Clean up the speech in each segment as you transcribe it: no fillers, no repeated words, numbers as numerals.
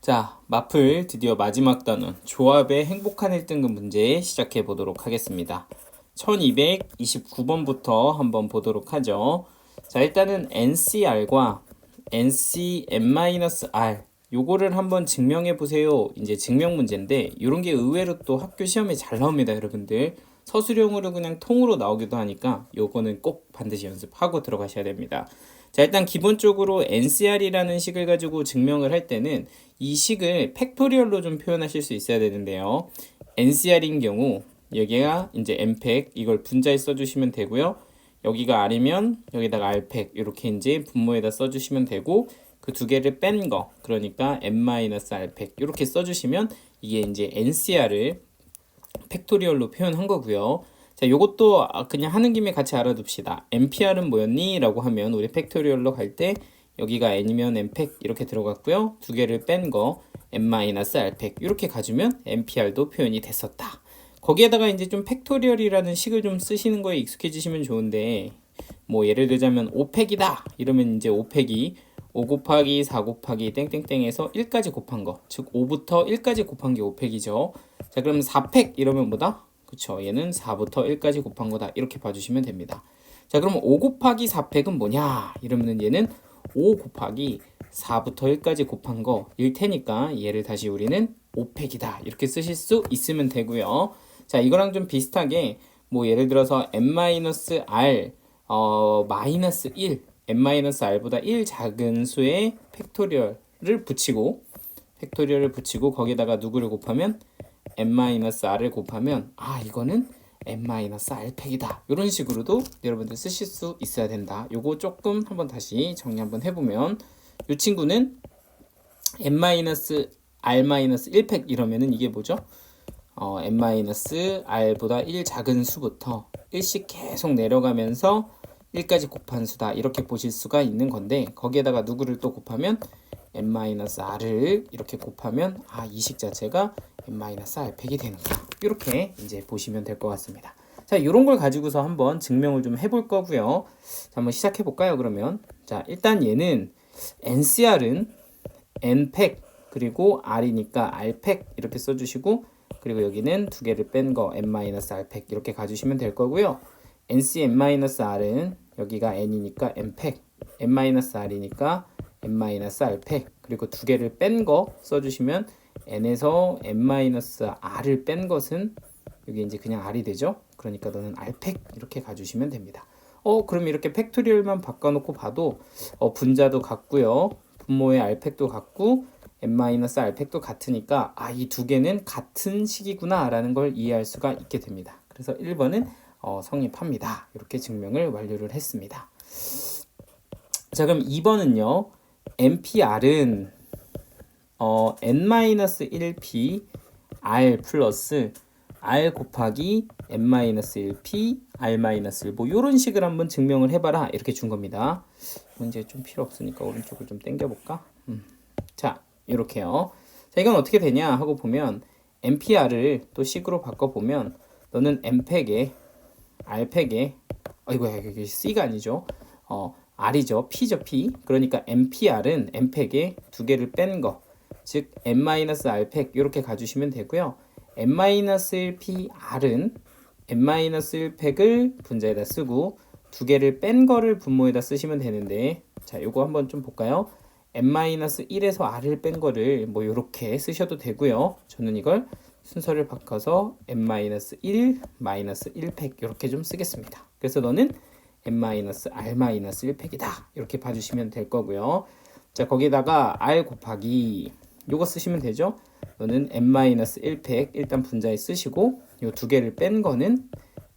자, 마플 드디어 마지막 단원 조합의 행복한 1등급 문제 시작해 보도록 하겠습니다. 1229번부터 한번 보도록 하죠. 자, 일단은 NCR과 NCN-R 요거를 한번 증명해 보세요. 이제 증명 문제인데 이런 게 의외로 또 학교 시험에 잘 나옵니다, 여러분들. 서술형으로 그냥 통으로 나오기도 하니까 요거는 꼭 반드시 연습하고 들어가셔야 됩니다. 자, 일단 기본적으로 NCR이라는 식을 가지고 증명을 할 때는 이 식을 팩토리얼로 좀 표현하실 수 있어야 되는데요. NCR인 경우 여기가 이제 n팩 이걸 분자에 써주시면 되고요. 여기가 R이면 여기다가 R팩 이렇게 이제 분모에다 써주시면 되고 그 두 개를 뺀 거 그러니까 n-r팩 이렇게 써주시면 이게 이제 NCR을 팩토리얼로 표현한 거고요. 자, 요것도 그냥 하는 김에 같이 알아둡시다. NPR은 뭐였니? 라고 하면 우리 팩토리얼로 갈 때 여기가 n이면 n팩 이렇게 들어갔고요. 두 개를 뺀 거 n-r팩 이렇게 가주면 NPR도 표현이 됐었다. 거기에다가 이제 좀 팩토리얼이라는 식을 좀 쓰시는 거에 익숙해지시면 좋은데 뭐 예를 들자면 5팩이다 이러면 이제 5팩이 5 곱하기 4 곱하기 땡땡땡에서 1까지 곱한 거, 즉 5부터 1까지 곱한 게 5팩이죠. 자, 그럼 4팩 이러면 뭐다? 그쵸, 얘는 4부터 1까지 곱한 거다 이렇게 봐주시면 됩니다. 자, 그럼 5 곱하기 4팩은 뭐냐? 이러면 얘는 5 곱하기 4부터 1까지 곱한 거 일 테니까 얘를 다시 우리는 5팩이다 이렇게 쓰실 수 있으면 되고요. 자, 이거랑 좀 비슷하게 뭐 예를 들어서 n-r 마이너스 1 n-r보다 1 작은 수의 팩토리얼을 붙이고 거기다가 누구를 곱하면 n-r을 곱하면 이거는 n-r팩이다 이런 식으로도 여러분들 쓰실 수 있어야 된다. 요거 조금 한번 다시 정리 한번 해보면 이 친구는 n-r-1팩 이러면은 이게 뭐죠? n-r보다 1 작은 수부터 1씩 계속 내려가면서 1까지 곱한 수다 이렇게 보실 수가 있는 건데 거기에다가 누구를 또 곱하면 n-r을 이렇게 곱하면 이 식 자체가 n-r팩이 되는구나 이렇게 이제 보시면 될 것 같습니다. 자, 이런 걸 가지고서 한번 증명을 좀 해볼 거고요. 자, 한번 시작해 볼까요? 그러면 자, 일단 얘는 NCR은 n팩 그리고 R이니까 R팩 이렇게 써주시고 그리고 여기는 두 개를 뺀 거 n-r팩 이렇게 가주시면 될 거고요. NCn-r은 여기가 n이니까 n팩, n-r이니까 n-r팩 그리고 두 개를 뺀 거 써주시면 n에서 n-r을 뺀 것은 여기 이제 그냥 r이 되죠. 그러니까 너는 r팩 이렇게 가주시면 됩니다. 그럼 이렇게 팩토리얼만 바꿔놓고 봐도 분자도 같고요. 분모의 r팩도 같고 n-r팩도 같으니까 이 두 개는 같은 식이구나 라는 걸 이해할 수가 있게 됩니다. 그래서 1번은 성립합니다. 이렇게 증명을 완료를 했습니다. 자, 그럼 2번은요. NPR은 n-1p r 플러스 r 곱하기 n-1p r-1 뭐 이런 식을 한번 증명을 해봐라 이렇게 준 겁니다. 문제 좀 필요 없으니까 오른쪽을 좀 당겨볼까? 자, 이렇게요. 자, 이건 어떻게 되냐 하고 보면 NPR을 또 식으로 바꿔보면 너는 n팩에 r팩에 이거야 이게 C가 아니죠. R이죠. P죠. P. 그러니까 NPR은 n팩에 두 개를 뺀 거. 즉 n-r팩 이렇게 가주시면 되고요. n-1pR은 n-1팩을 분자에다 쓰고 두 개를 뺀 거를 분모에다 쓰시면 되는데 자, 요거 한번 좀 볼까요? n-1에서 r을 뺀 거를 뭐 요렇게 쓰셔도 되고요. 저는 이걸 순서를 바꿔서 n-1 1팩 이렇게 좀 쓰겠습니다. 그래서 너는 n-r-1팩이다 이렇게 봐주시면 될 거고요. 자, 거기다가 r 곱하기 요거 쓰시면 되죠. 너는 n-1팩 일단 분자에 쓰시고 요 두 개를 뺀 거는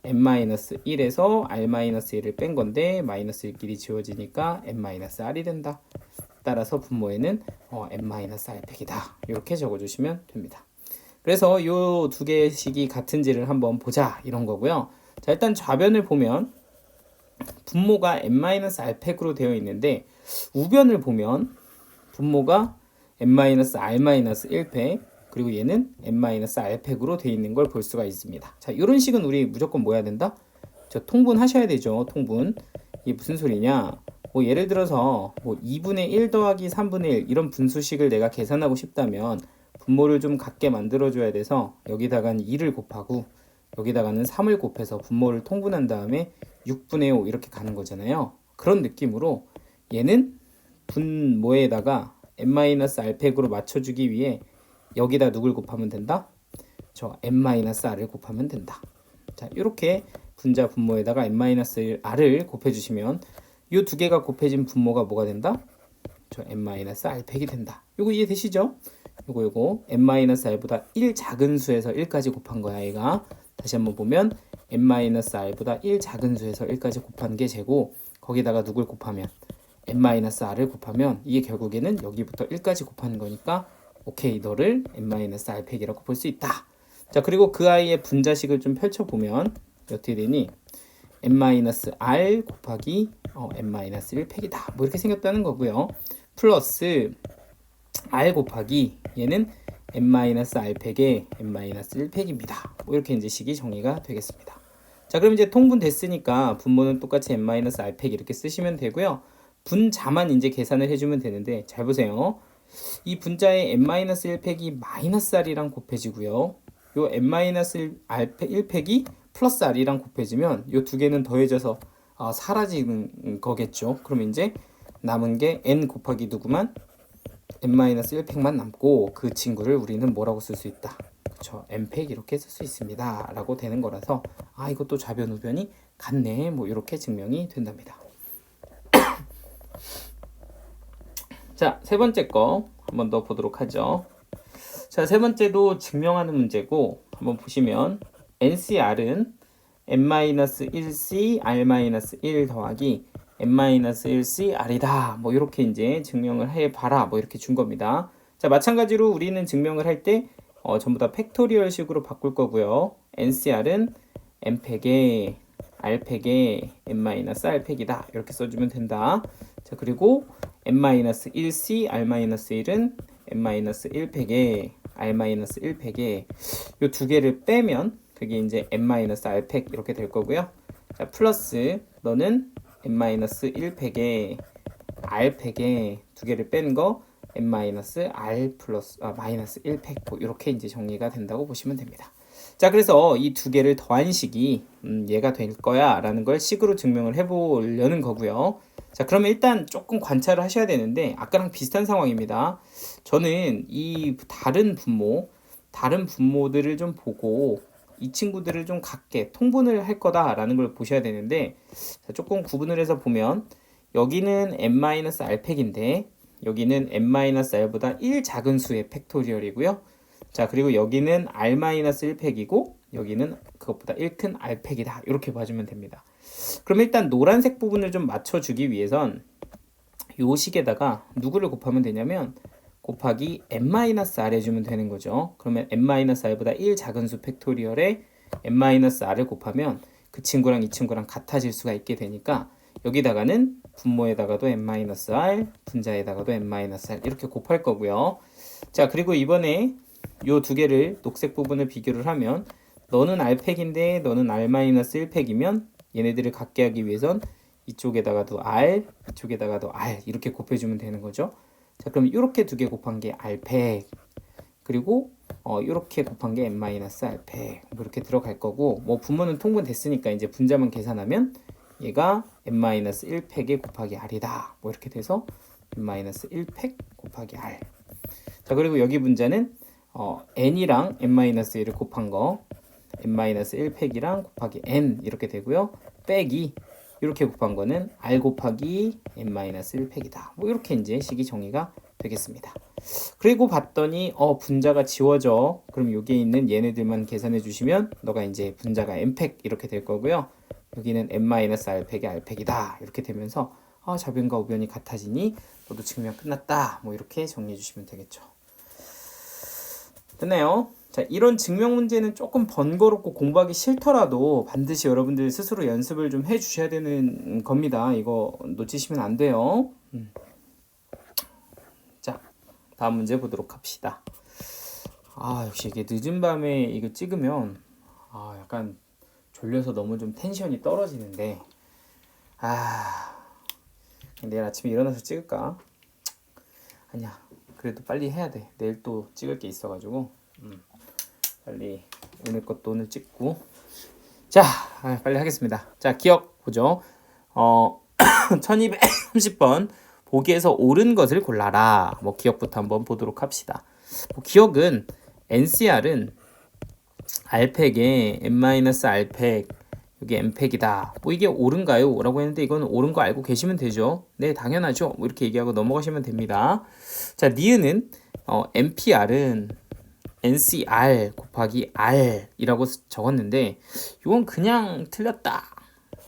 n-1에서 r-1을 뺀 건데 마이너스 1끼리 지워지니까 n-r이 된다. 따라서 분모에는 n-r팩이다 이렇게 적어주시면 됩니다. 그래서 이 두 개의 식이 같은지를 한번 보자 이런 거고요. 자, 일단 좌변을 보면 분모가 n-r팩으로 되어 있는데 우변을 보면 분모가 n-r-1팩 그리고 얘는 n-r팩으로 되어 있는 걸 볼 수가 있습니다. 자, 이런 식은 우리 무조건 뭐 해야 된다? 통분 하셔야 되죠. 통분. 이게 무슨 소리냐? 뭐 예를 들어서 뭐 2분의 1 더하기 3분의 1 이런 분수식을 내가 계산하고 싶다면 분모를 좀 같게 만들어줘야 돼서 여기다가는 2를 곱하고 여기다가는 3을 곱해서 분모를 통분한 다음에 6분의 5 이렇게 가는 거잖아요. 그런 느낌으로 얘는 분모에다가 n-r팩으로 맞춰주기 위해 여기다 누굴 곱하면 된다? 저 n-r을 곱하면 된다. 자, 이렇게 분자 분모에다가 n-r을 곱해주시면 이 두 개가 곱해진 분모가 뭐가 된다? 저 n-r팩이 된다. 요거 이해되시죠? 요거 n-r보다 1 작은 수에서 1까지 곱한 거야 얘가. 다시 한번 보면 n-r보다 1 작은 수에서 1까지 곱한 게 제고 거기다가 누굴 곱하면 n-r을 곱하면 이게 결국에는 여기부터 1까지 곱하는 거니까 오케이 너를 n-r팩이라고 볼 수 있다. 자, 그리고 그 아이의 분자식을 좀 펼쳐보면 어떻게 되니? n-r 곱하기 n-1팩이다. 뭐 이렇게 생겼다는 거고요. 플러스 r 곱하기 얘는 n-r팩의 n-1팩입니다. 뭐 이렇게 이제 식이 정리가 되겠습니다. 자, 그럼 이제 통분 됐으니까 분모는 똑같이 n-r팩 이렇게 쓰시면 되고요. 분자만 이제 계산을 해주면 되는데 잘 보세요. 이 분자의 n-1팩이 마이너스 r이랑 곱해지고요. 요 n-1팩이 플러스 r이랑 곱해지면 요 두 개는 더해져서 사라지는 거겠죠. 그럼 이제 남은 게 n 곱하기 누구만? n-1팩만 남고 그 친구를 우리는 뭐라고 쓸 수 있다? 그쵸, n팩 이렇게 쓸 수 있습니다 라고 되는 거라서 이것도 좌변 우변이 같네 뭐 이렇게 증명이 된답니다. 자, 세 번째 거 한번 더 보도록 하죠. 자, 세 번째도 증명하는 문제고 한번 보시면 NCR은 n-1c r-1 더하기 n-1c r이다. 뭐 이렇게 이제 증명을 해봐라. 뭐 이렇게 준 겁니다. 자, 마찬가지로 우리는 증명을 할 때 전부 다 팩토리얼식으로 바꿀 거고요. NCR은 n팩의 r팩의 n-r팩이다. 이렇게 써주면 된다. 자, 그리고 n-1c r-1은 n-1팩에 r-1팩에 요 두 개를 빼면 그게 이제 n-r팩 이렇게 될 거고요. 자, 플러스 너는 n-1팩에 r팩에 두 개를 뺀 거 n-r 플러스 마이너스 1팩 뭐 이렇게 이제 정리가 된다고 보시면 됩니다. 자, 그래서 이 두 개를 더한 식이 얘가 될 거야 라는 걸 식으로 증명을 해보려는 거고요. 자, 그러면 일단 조금 관찰을 하셔야 되는데 아까랑 비슷한 상황입니다. 저는 이 다른 분모들을 좀 보고 이 친구들을 좀 같게 통분을 할 거다라는 걸 보셔야 되는데 자, 조금 구분을 해서 보면 여기는 n-r팩인데 여기는 n-r보다 1 작은 수의 팩토리얼이고요. 자, 그리고 여기는 r-1팩이고 여기는 그것보다 1 큰 r팩이다. 이렇게 봐주면 됩니다. 그럼 일단 노란색 부분을 좀 맞춰주기 위해선 요 식에다가 누구를 곱하면 되냐면 곱하기 n-r 해주면 되는 거죠. 그러면 n-r보다 1 작은 수 팩토리얼에 n-r을 곱하면 그 친구랑 이 친구랑 같아질 수가 있게 되니까 여기다가는 분모에다가도 n-r, 분자에다가도 n-r 이렇게 곱할 거고요. 자, 그리고 이번에 요 두 개를 녹색 부분을 비교를 하면 너는 r팩인데 너는 r-1팩이면 얘네들을 같게 하기 위해선 이쪽에다가도 r, 이쪽에다가도 r 이렇게 곱해주면 되는 거죠. 자, 그럼 이렇게 두 개 곱한 게 r팩 그리고 이렇게 곱한 게 n-r팩 뭐 이렇게 들어갈 거고 뭐 분모는 통분됐으니까 이제 분자만 계산하면 얘가 n-1팩에 곱하기 r이다 뭐 이렇게 돼서 n-1팩 곱하기 r. 자, 그리고 여기 분자는 n이랑 n-1을 곱한 거 n-1팩이랑 곱하기 n 이렇게 되고요. 빼기 이렇게 곱한 거는 r 곱하기 n-1팩이다. 뭐 이렇게 이제 식이 정리가 되겠습니다. 그리고 봤더니 분자가 지워져. 그럼 여기에 있는 얘네들만 계산해 주시면 너가 이제 분자가 n팩 이렇게 될 거고요. 여기는 n-r팩이 r팩이다. 이렇게 되면서 좌변과 우변이 같아지니 너도 증명 끝났다. 뭐 이렇게 정리해 주시면 되겠죠. 됐나요? 자, 이런 증명 문제는 조금 번거롭고 공부하기 싫더라도 반드시 여러분들 스스로 연습을 좀 해주셔야 되는 겁니다. 이거 놓치시면 안 돼요. 자, 다음 문제 보도록 합시다. 역시 이게 늦은 밤에 이거 찍으면 약간 졸려서 너무 좀 텐션이 떨어지는데 내일 아침에 일어나서 찍을까? 아니야. 그래도 빨리 해야 돼. 내일 또 찍을 게 있어가지고 빨리 오늘 것도 오늘 찍고. 자, 빨리 하겠습니다. 자, 기억 보죠. 1230번 보기에서 옳은 것을 골라라. 뭐 기억부터 한번 보도록 합시다. 뭐 기억은 NCR은 R팩에 N-R팩 여기 N팩이다. 뭐 이게 옳은가요? 라고 했는데 이건 옳은 거 알고 계시면 되죠. 네, 당연하죠. 뭐 이렇게 얘기하고 넘어가시면 됩니다. 자, 니은은 NPR은 NCR 곱하기 R이라고 적었는데 이건 그냥 틀렸다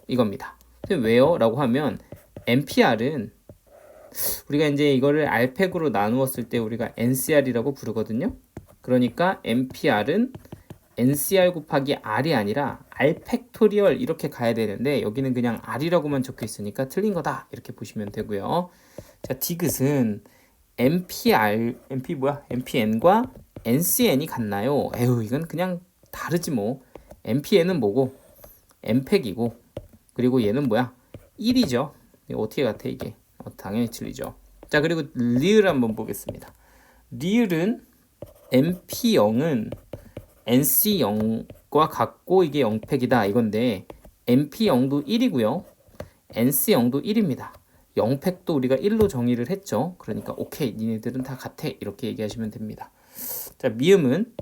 이겁니다. 왜요? 라고 하면 NPR은 우리가 이제 이거를 R팩으로 나누었을 때 우리가 NCR이라고 부르거든요. 그러니까 NPR은 NCR 곱하기 R이 아니라 R 팩토리얼 이렇게 가야 되는데 여기는 그냥 R이라고만 적혀 있으니까 틀린 거다 이렇게 보시면 되고요. 자, 디귿은 NPN과 NCN이 같나요? 에휴, 이건 그냥 다르지 뭐. NPN은 뭐고 N팩이고 그리고 얘는 뭐야? 1이죠. 이거 어떻게 같아 이게? 당연히 틀리죠. 자, 그리고 리을 한번 보겠습니다. 리을은 NP0은 NC0과 같고 이게 0팩이다 이건데 NP0도 1이고요. NC0도 1입니다. 0팩도 우리가 1로 정의를 했죠. 그러니까 오케이, 니네들은 다 같아 이렇게 얘기하시면 됩니다. 자, 미음은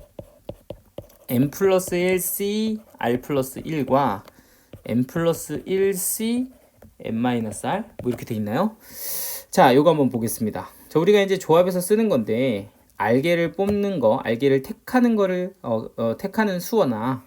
N 플러스 1C R 플러스 1과 N 플러스 1C N 마이너스 R 뭐 이렇게 돼 있나요? 자, 요거 한번 보겠습니다. 자, 우리가 이제 조합에서 쓰는 건데 알게를 뽑는 거, 알게를 택하는 거를 택하는 수어나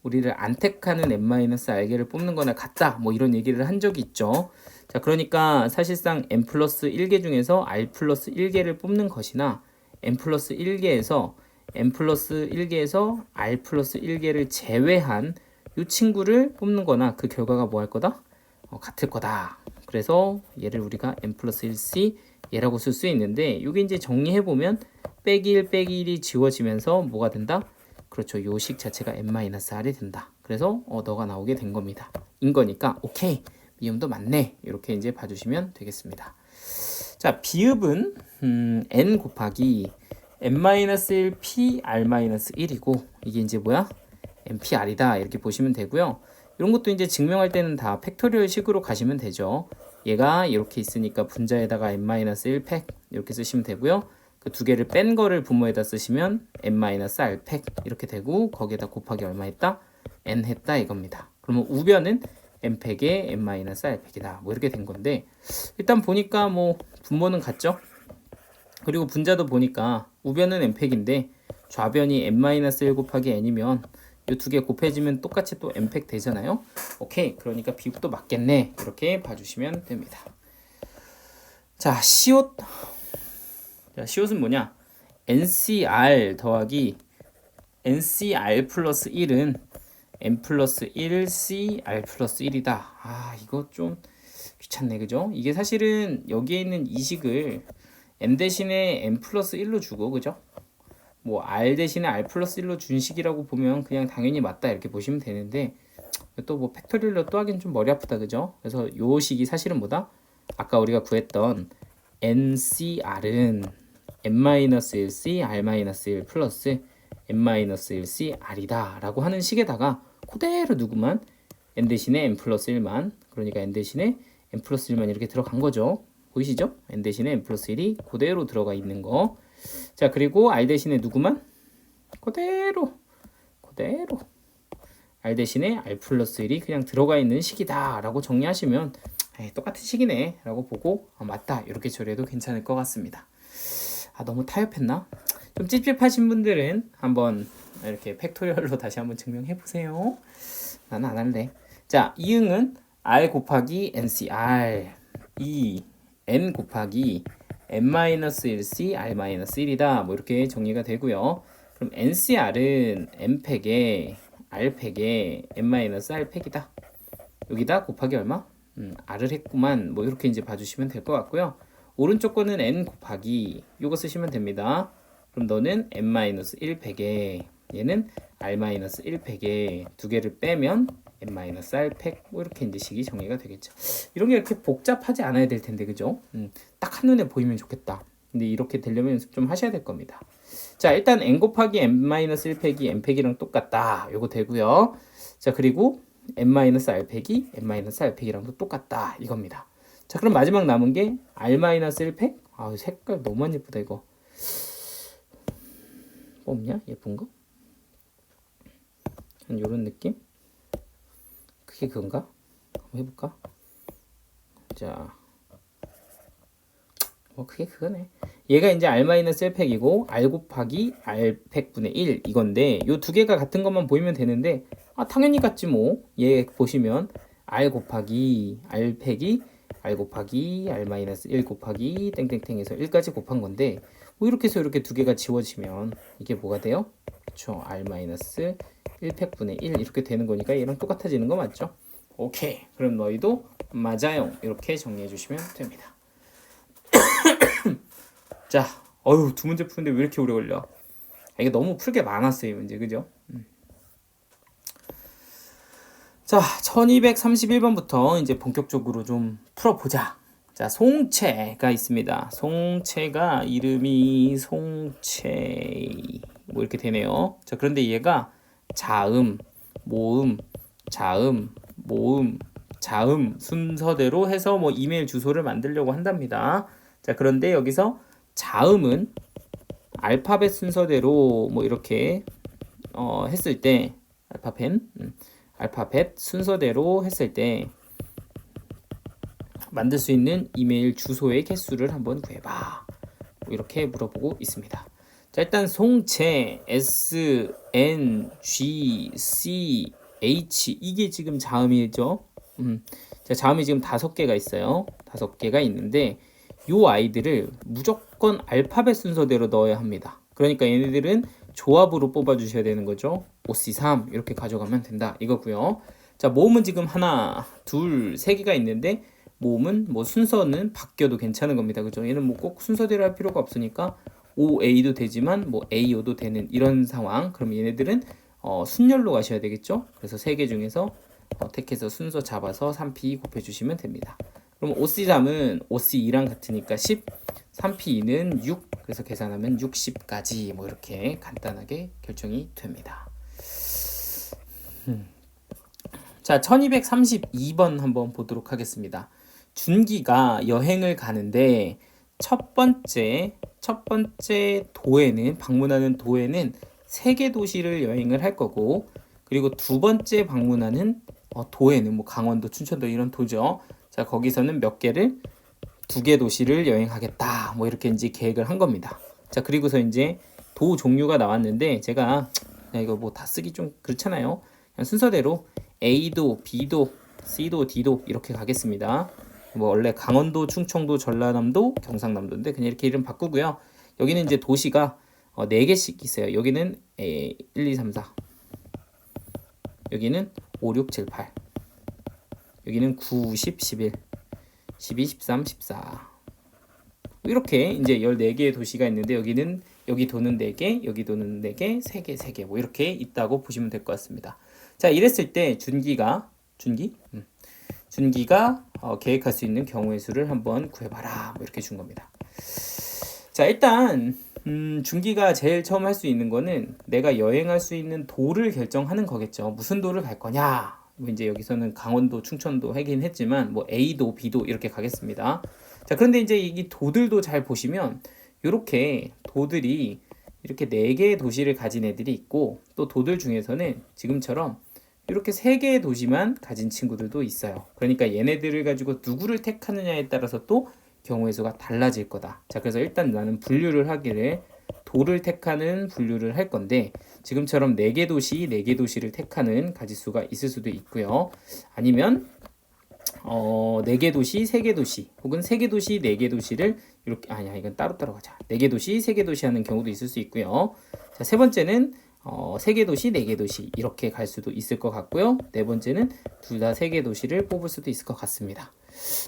우리를 안 택하는 n-, 알게를 뽑는 거나 같다 뭐 이런 얘기를 한 적이 있죠. 자, 그러니까 사실상 n 플러스 1개 중에서 r 플러스 1개를 뽑는 것이나 n 플러스 1개에서 n 플러스 1개에서 r 플러스 1개를 제외한 이 친구를 뽑는 거나 그 결과가 뭐 할 거다? 같을 거다. 그래서 얘를 우리가 n 플러스 1c 얘라고 쓸 수 있는데 이게 이제 정리해보면 빼기 1 빼기 1이 지워지면서 뭐가 된다? 그렇죠. 요식 자체가 n-r이 된다. 그래서 너가 나오게 된 겁니다. 인 거니까 오케이. 미음도 맞네. 이렇게 이제 봐주시면 되겠습니다. 자, 비읍은 n 곱하기 n-1 p r-1이고 이게 이제 뭐야? npr이다. 이렇게 보시면 되고요. 이런 것도 이제 증명할 때는 다 팩토리얼 식으로 가시면 되죠. 얘가 이렇게 있으니까 분자에다가 n-1팩 이렇게 쓰시면 되고요. 그 두 개를 뺀 거를 분모에다 쓰시면 n-r팩 이렇게 되고 거기에다 곱하기 얼마 했다? n 했다 이겁니다. 그러면 우변은 n팩에 n-r팩이다. 뭐 이렇게 된 건데 일단 보니까 뭐 분모는 같죠? 그리고 분자도 보니까 우변은 n팩인데 좌변이 n-1 곱하기 n이면 이 두 개 곱해지면 똑같이 또 n팩 되잖아요. 오케이, 그러니까 비읍도 맞겠네 이렇게 봐주시면 됩니다. 자, 시옷. 자, 시옷은 뭐냐? NCR 더하기 NCR 플러스 1은 N 플러스 1CR 플러스 1이다. 아, 이거 좀 귀찮네, 그죠? 이게 사실은 여기에 있는 이 식을 N 대신에 N 플러스 1로 주고, 그죠? 뭐 R 대신에 R 플러스 1로 준 식이라고 보면 그냥 당연히 맞다 이렇게 보시면 되는데 또 뭐 팩토리얼로 또 하긴 좀 머리 아프다, 그죠? 그래서 요 식이 사실은 뭐다? 아까 우리가 구했던 NCR은 n-1c r-1 플러스 n-1c r이다 라고 하는 식에다가 그대로 누구만 n 대신에 n 플러스 1만 그러니까 n 대신에 n 플러스 1만 이렇게 들어간 거죠. 보이시죠? n 대신에 n 플러스 1이 그대로 들어가 있는 거. 자, 그리고 r 대신에 누구만? 그대로 r 대신에 r 플러스 1이 그냥 들어가 있는 식이다 라고 정리하시면 똑같은 식이네 라고 보고 맞다 이렇게 처리해도 괜찮을 것 같습니다. 너무 타협했나? 좀 찝찝하신 분들은 한번 이렇게 팩토리얼로 다시 한번 증명해 보세요. 나는 안 할래. 자, 이응은 r 곱하기 ncr n 곱하기 n-1c r-1이다. 뭐 이렇게 정리가 되고요. 그럼 ncr은 n팩에 r팩에 n-r팩이다. 여기다 곱하기 얼마? r을 했구만. 뭐 이렇게 이제 봐주시면 될 것 같고요. 오른쪽 거는 n 곱하기 요거 쓰시면 됩니다. 그럼 너는 n-1팩에 얘는 r-1팩에 두 개를 빼면 n-r팩 뭐 이렇게 이제 식이 정리가 되겠죠. 이런 게 이렇게 복잡하지 않아야 될 텐데 그죠? 딱 한눈에 보이면 좋겠다. 근데 이렇게 되려면 연습 좀 하셔야 될 겁니다. 자, 일단 n 곱하기 n-1팩이 n팩이랑 똑같다. 요거 되고요. 자, 그리고 n-r팩이 n-r팩이랑도 똑같다. 이겁니다. 자, 그럼 마지막 남은 게 r-1팩? 아, 색깔 너무 안 예쁘다 이거. 뭐 없냐? 예쁜 거? 한 요런 느낌? 그게 그건가? 한번 해볼까? 자, 뭐 그게 그거네. 얘가 이제 r-1팩이고 r 곱하기 r팩분의 1 이건데 요 두 개가 같은 것만 보이면 되는데 당연히 같지 뭐. 얘 보시면 r 곱하기 r팩이 r 곱하기 r-1 곱하기 땡땡땡에서 1까지 곱한 건데 뭐 이렇게 해서 이렇게 두 개가 지워지면 이게 뭐가 돼요? 그쵸, r-1팩분의 1 이렇게 되는 거니까 얘랑 똑같아지는 거 맞죠? 오케이, 그럼 너희도 맞아요 이렇게 정리해 주시면 됩니다. 자, 두 문제 푸는데 왜 이렇게 오래 걸려? 이게 너무 풀 게 많았어요, 이 문제, 그죠? 자, 1231번부터 이제 본격적으로 좀 풀어보자. 자, 송채가 있습니다. 송채가 이름이 송채 뭐 이렇게 되네요. 자, 그런데 얘가 자음, 모음, 자음, 모음, 자음 순서대로 해서 뭐 이메일 주소를 만들려고 한답니다. 자, 그런데 여기서 자음은 알파벳 순서대로 뭐 이렇게 했을 때 알파벳 순서대로 했을 때 만들 수 있는 이메일 주소의 개수를 한번 구해봐. 뭐 이렇게 물어보고 있습니다. 자, 일단 송채 S, N, G, C, H 이게 지금 자음이죠. 자, 자음이 지금 5개가 있어요. 5개가 있는데 요 아이들을 무조건 알파벳 순서대로 넣어야 합니다. 그러니까 얘네들은 조합으로 뽑아 주셔야 되는 거죠. 5C3 이렇게 가져가면 된다 이거고요. 자, 모음은 지금 하나, 둘, 세 개가 있는데 모음은 뭐 순서는 바뀌어도 괜찮은 겁니다. 그죠? 얘는 뭐 꼭 순서대로 할 필요가 없으니까 OA도 되지만 뭐 AO도 되는 이런 상황. 그럼 얘네들은 순열로 가셔야 되겠죠? 그래서 세 개 중에서 택해서 순서 잡아서 3P 곱해주시면 됩니다. 그럼 OC3은 OC2랑 같으니까 10, 3P2는 6, 그래서 계산하면 60까지 뭐 이렇게 간단하게 결정이 됩니다. 자, 1232번 한번 보도록 하겠습니다. 준기가 여행을 가는데 첫 번째 도에는 방문하는 도에는 3개 도시를 여행을 할 거고 그리고 두 번째 방문하는 도에는 뭐 강원도, 춘천도 이런 도죠. 자, 거기서는 몇 개를 2개 도시를 여행하겠다. 뭐 이렇게 이제 계획을 한 겁니다. 자, 그리고서 이제 도 종류가 나왔는데 제가 이거 뭐 다 쓰기 좀 그렇잖아요. 그냥 순서대로 A도, B도, C도, D도 이렇게 가겠습니다. 뭐 원래 강원도, 충청도, 전라남도, 경상남도인데 그냥 이렇게 이름 바꾸고요. 여기는 이제 도시가 4개씩 있어요. 여기는 1, 2, 3, 4. 여기는 5, 6, 7, 8. 여기는 9, 10, 11. 12, 13, 14. 이렇게 이제 14개의 도시가 있는데 여기 도는 4개, 여기 도는 4개, 3개, 3개 뭐 이렇게 있다고 보시면 될 것 같습니다. 자, 이랬을 때 준기가 계획할 수 있는 경우의 수를 한번 구해봐라. 뭐 이렇게 준 겁니다. 자, 일단 준기가 제일 처음 할 수 있는 거는 내가 여행할 수 있는 도를 결정하는 거겠죠. 무슨 도를 갈 거냐? 뭐 이제 여기서는 강원도, 충청도 하긴 했지만 뭐 A도, B도 이렇게 가겠습니다. 자, 그런데 이제 이 도들도 잘 보시면 이렇게 도들이 이렇게 4개의 도시를 가진 애들이 있고 또 도들 중에서는 지금처럼 이렇게 3개의 도시만 가진 친구들도 있어요. 그러니까 얘네들을 가지고 누구를 택하느냐에 따라서 또 경우의 수가 달라질 거다. 자, 그래서 일단 나는 분류를 하기를 도를 택하는 분류를 할 건데 지금처럼 4개 도시, 4개 도시를 택하는 가지수가 있을 수도 있고요. 아니면 4개 도시, 3개 도시 혹은 3개 도시, 4개 도시를 이렇게 이건 따로따로 가자. 4개 도시, 3개 도시 하는 경우도 있을 수 있고요. 자, 세 번째는 3개 도시, 4개 도시 이렇게 갈 수도 있을 것 같고요. 네 번째는 둘 다 3개 도시를 뽑을 수도 있을 것 같습니다.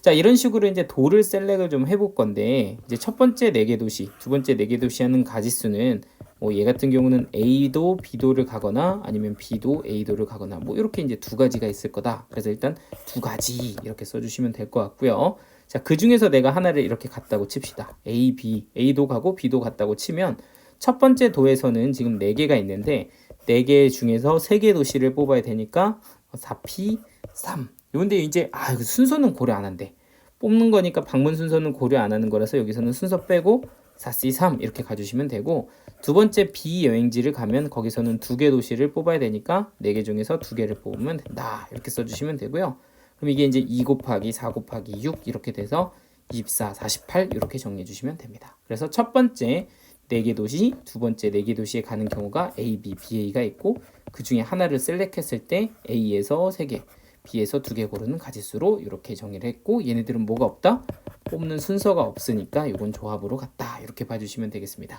자, 이런 식으로 이제 도를 셀렉을 좀 해볼 건데 이제 첫 번째 4개 도시, 두 번째 4개 도시 하는 가지수는 뭐 얘 같은 경우는 A도 B도를 가거나 아니면 B도 A도를 가거나 뭐 이렇게 이제 두 가지가 있을 거다. 그래서 일단 두 가지 이렇게 써주시면 될 것 같고요. 자, 그 중에서 내가 하나를 이렇게 갔다고 칩시다. A, B, A도 가고 B도 갔다고 치면 첫 번째 도에서는 지금 4개가 있는데 4개 중에서 3개 도시를 뽑아야 되니까 4P, 3. 근데 이제 이거 순서는 고려 안 한대. 뽑는 거니까 방문 순서는 고려 안 하는 거라서 여기서는 순서 빼고 4C3 이렇게 가주시면 되고, 두 번째 B 여행지를 가면 거기서는 2개 도시를 뽑아야 되니까 4개 중에서 2개를 뽑으면 된다. 이렇게 써주시면 되고요. 그럼 이게 이제 2 곱하기 4 곱하기 6 이렇게 돼서 24, 48 이렇게 정리해 주시면 됩니다. 그래서 첫 번째 4개 도시, 두 번째 4개 도시에 가는 경우가 A, B, BA가 있고 그 중에 하나를 셀렉했을 때 A에서 3개, B에서 2개 고르는 가짓수로 이렇게 정의를 했고, 얘네들은 뭐가 없다? 뽑는 순서가 없으니까 이건 조합으로 갔다. 이렇게 봐주시면 되겠습니다.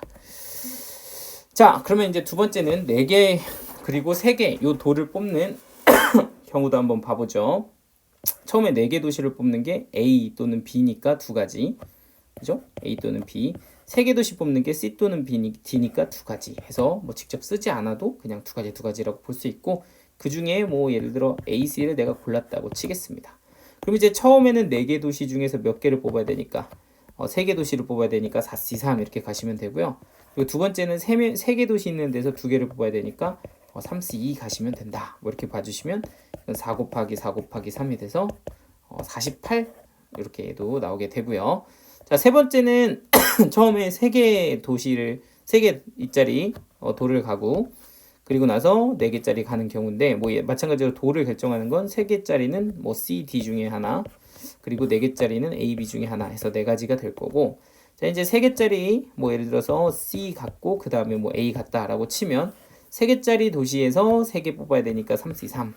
자, 그러면 이제 두 번째는 4개 그리고 3개 요 도를 뽑는 경우도 한번 봐보죠. 처음에 4개 도시를 뽑는 게 A 또는 B니까 2가지, 그죠? A 또는 B. 3개 도시 뽑는 게 C 또는 D니까 2가지 해서 뭐 직접 쓰지 않아도 그냥 2가지라고 볼 수 있고, 그 중에 뭐 예를 들어 A, C를 내가 골랐다고 치겠습니다. 그럼 이제 처음에는 4개 도시 중에서 몇 개를 뽑아야 되니까 3개 도시를 뽑아야 되니까 4C3 이렇게 가시면 되고요. 그리고 두 번째는 3개 도시 있는 데서 2개를 뽑아야 되니까 3C2 가시면 된다. 뭐 이렇게 봐주시면 4 곱하기 4 곱하기 3이 돼서 48 이렇게도 나오게 되고요. 자, 세 번째는 처음에 3개 도시를 3개 이짜리 도를 가고, 그리고 나서 4개짜리 가는 경우인데 뭐 마찬가지로 도를 결정하는 건 3개짜리는 뭐 C, D 중에 하나, 그리고 4개짜리는 A, B 중에 하나 해서 4가지가 될 거고, 자, 이제 3개짜리 뭐 예를 들어서 C 같고 그 다음에 뭐 A 같다라고 치면 3개짜리 도시에서 3개 뽑아야 되니까 3C3.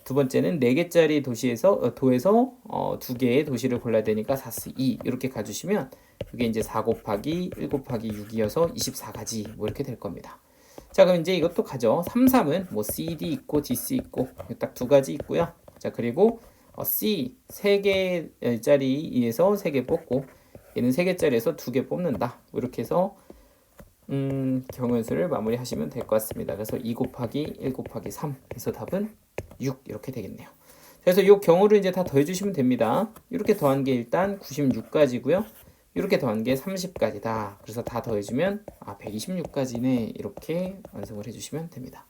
두 번째는 4개짜리 도시에서 도에서 2개의 도시를 골라야 되니까 4C2 이렇게 가주시면 이게 이제 4 곱하기 1 곱하기 6이어서 24가지 뭐 이렇게 될 겁니다. 자, 그럼 이제 이것도 가죠. 3, 3은 뭐 CD 있고 DC 있고 딱 2가지 있고요. 자, 그리고 C 3개짜리에서 3개 뽑고 얘는 3개짜리에서 2개 뽑는다. 이렇게 해서 경우수를 마무리하시면 될 것 같습니다. 그래서 2 곱하기 1 곱하기 3 해서 답은 6 이렇게 되겠네요. 그래서 이 경우를 이제 다 더해주시면 됩니다. 이렇게 더한 게 일단 96가지고요. 이렇게 더한 게 30가지다. 그래서 다 더해주면 126가지네. 이렇게 완성을 해주시면 됩니다.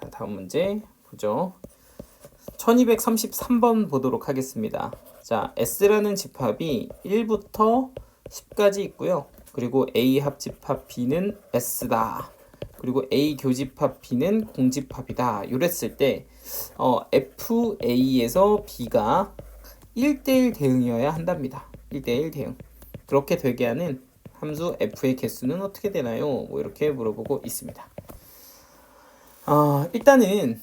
자, 다음 문제 보죠. 1233번 보도록 하겠습니다. 자, S라는 집합이 1부터 10까지 있고요. 그리고 A 합집합 B는 S다. 그리고 A 교집합 B는 공집합이다. 이랬을 때 FA에서 B가 1대1 대응이어야 한답니다. 1대1 대응. 그렇게 되게 하는 함수 F의 개수는 어떻게 되나요? 뭐 이렇게 물어보고 있습니다. 일단은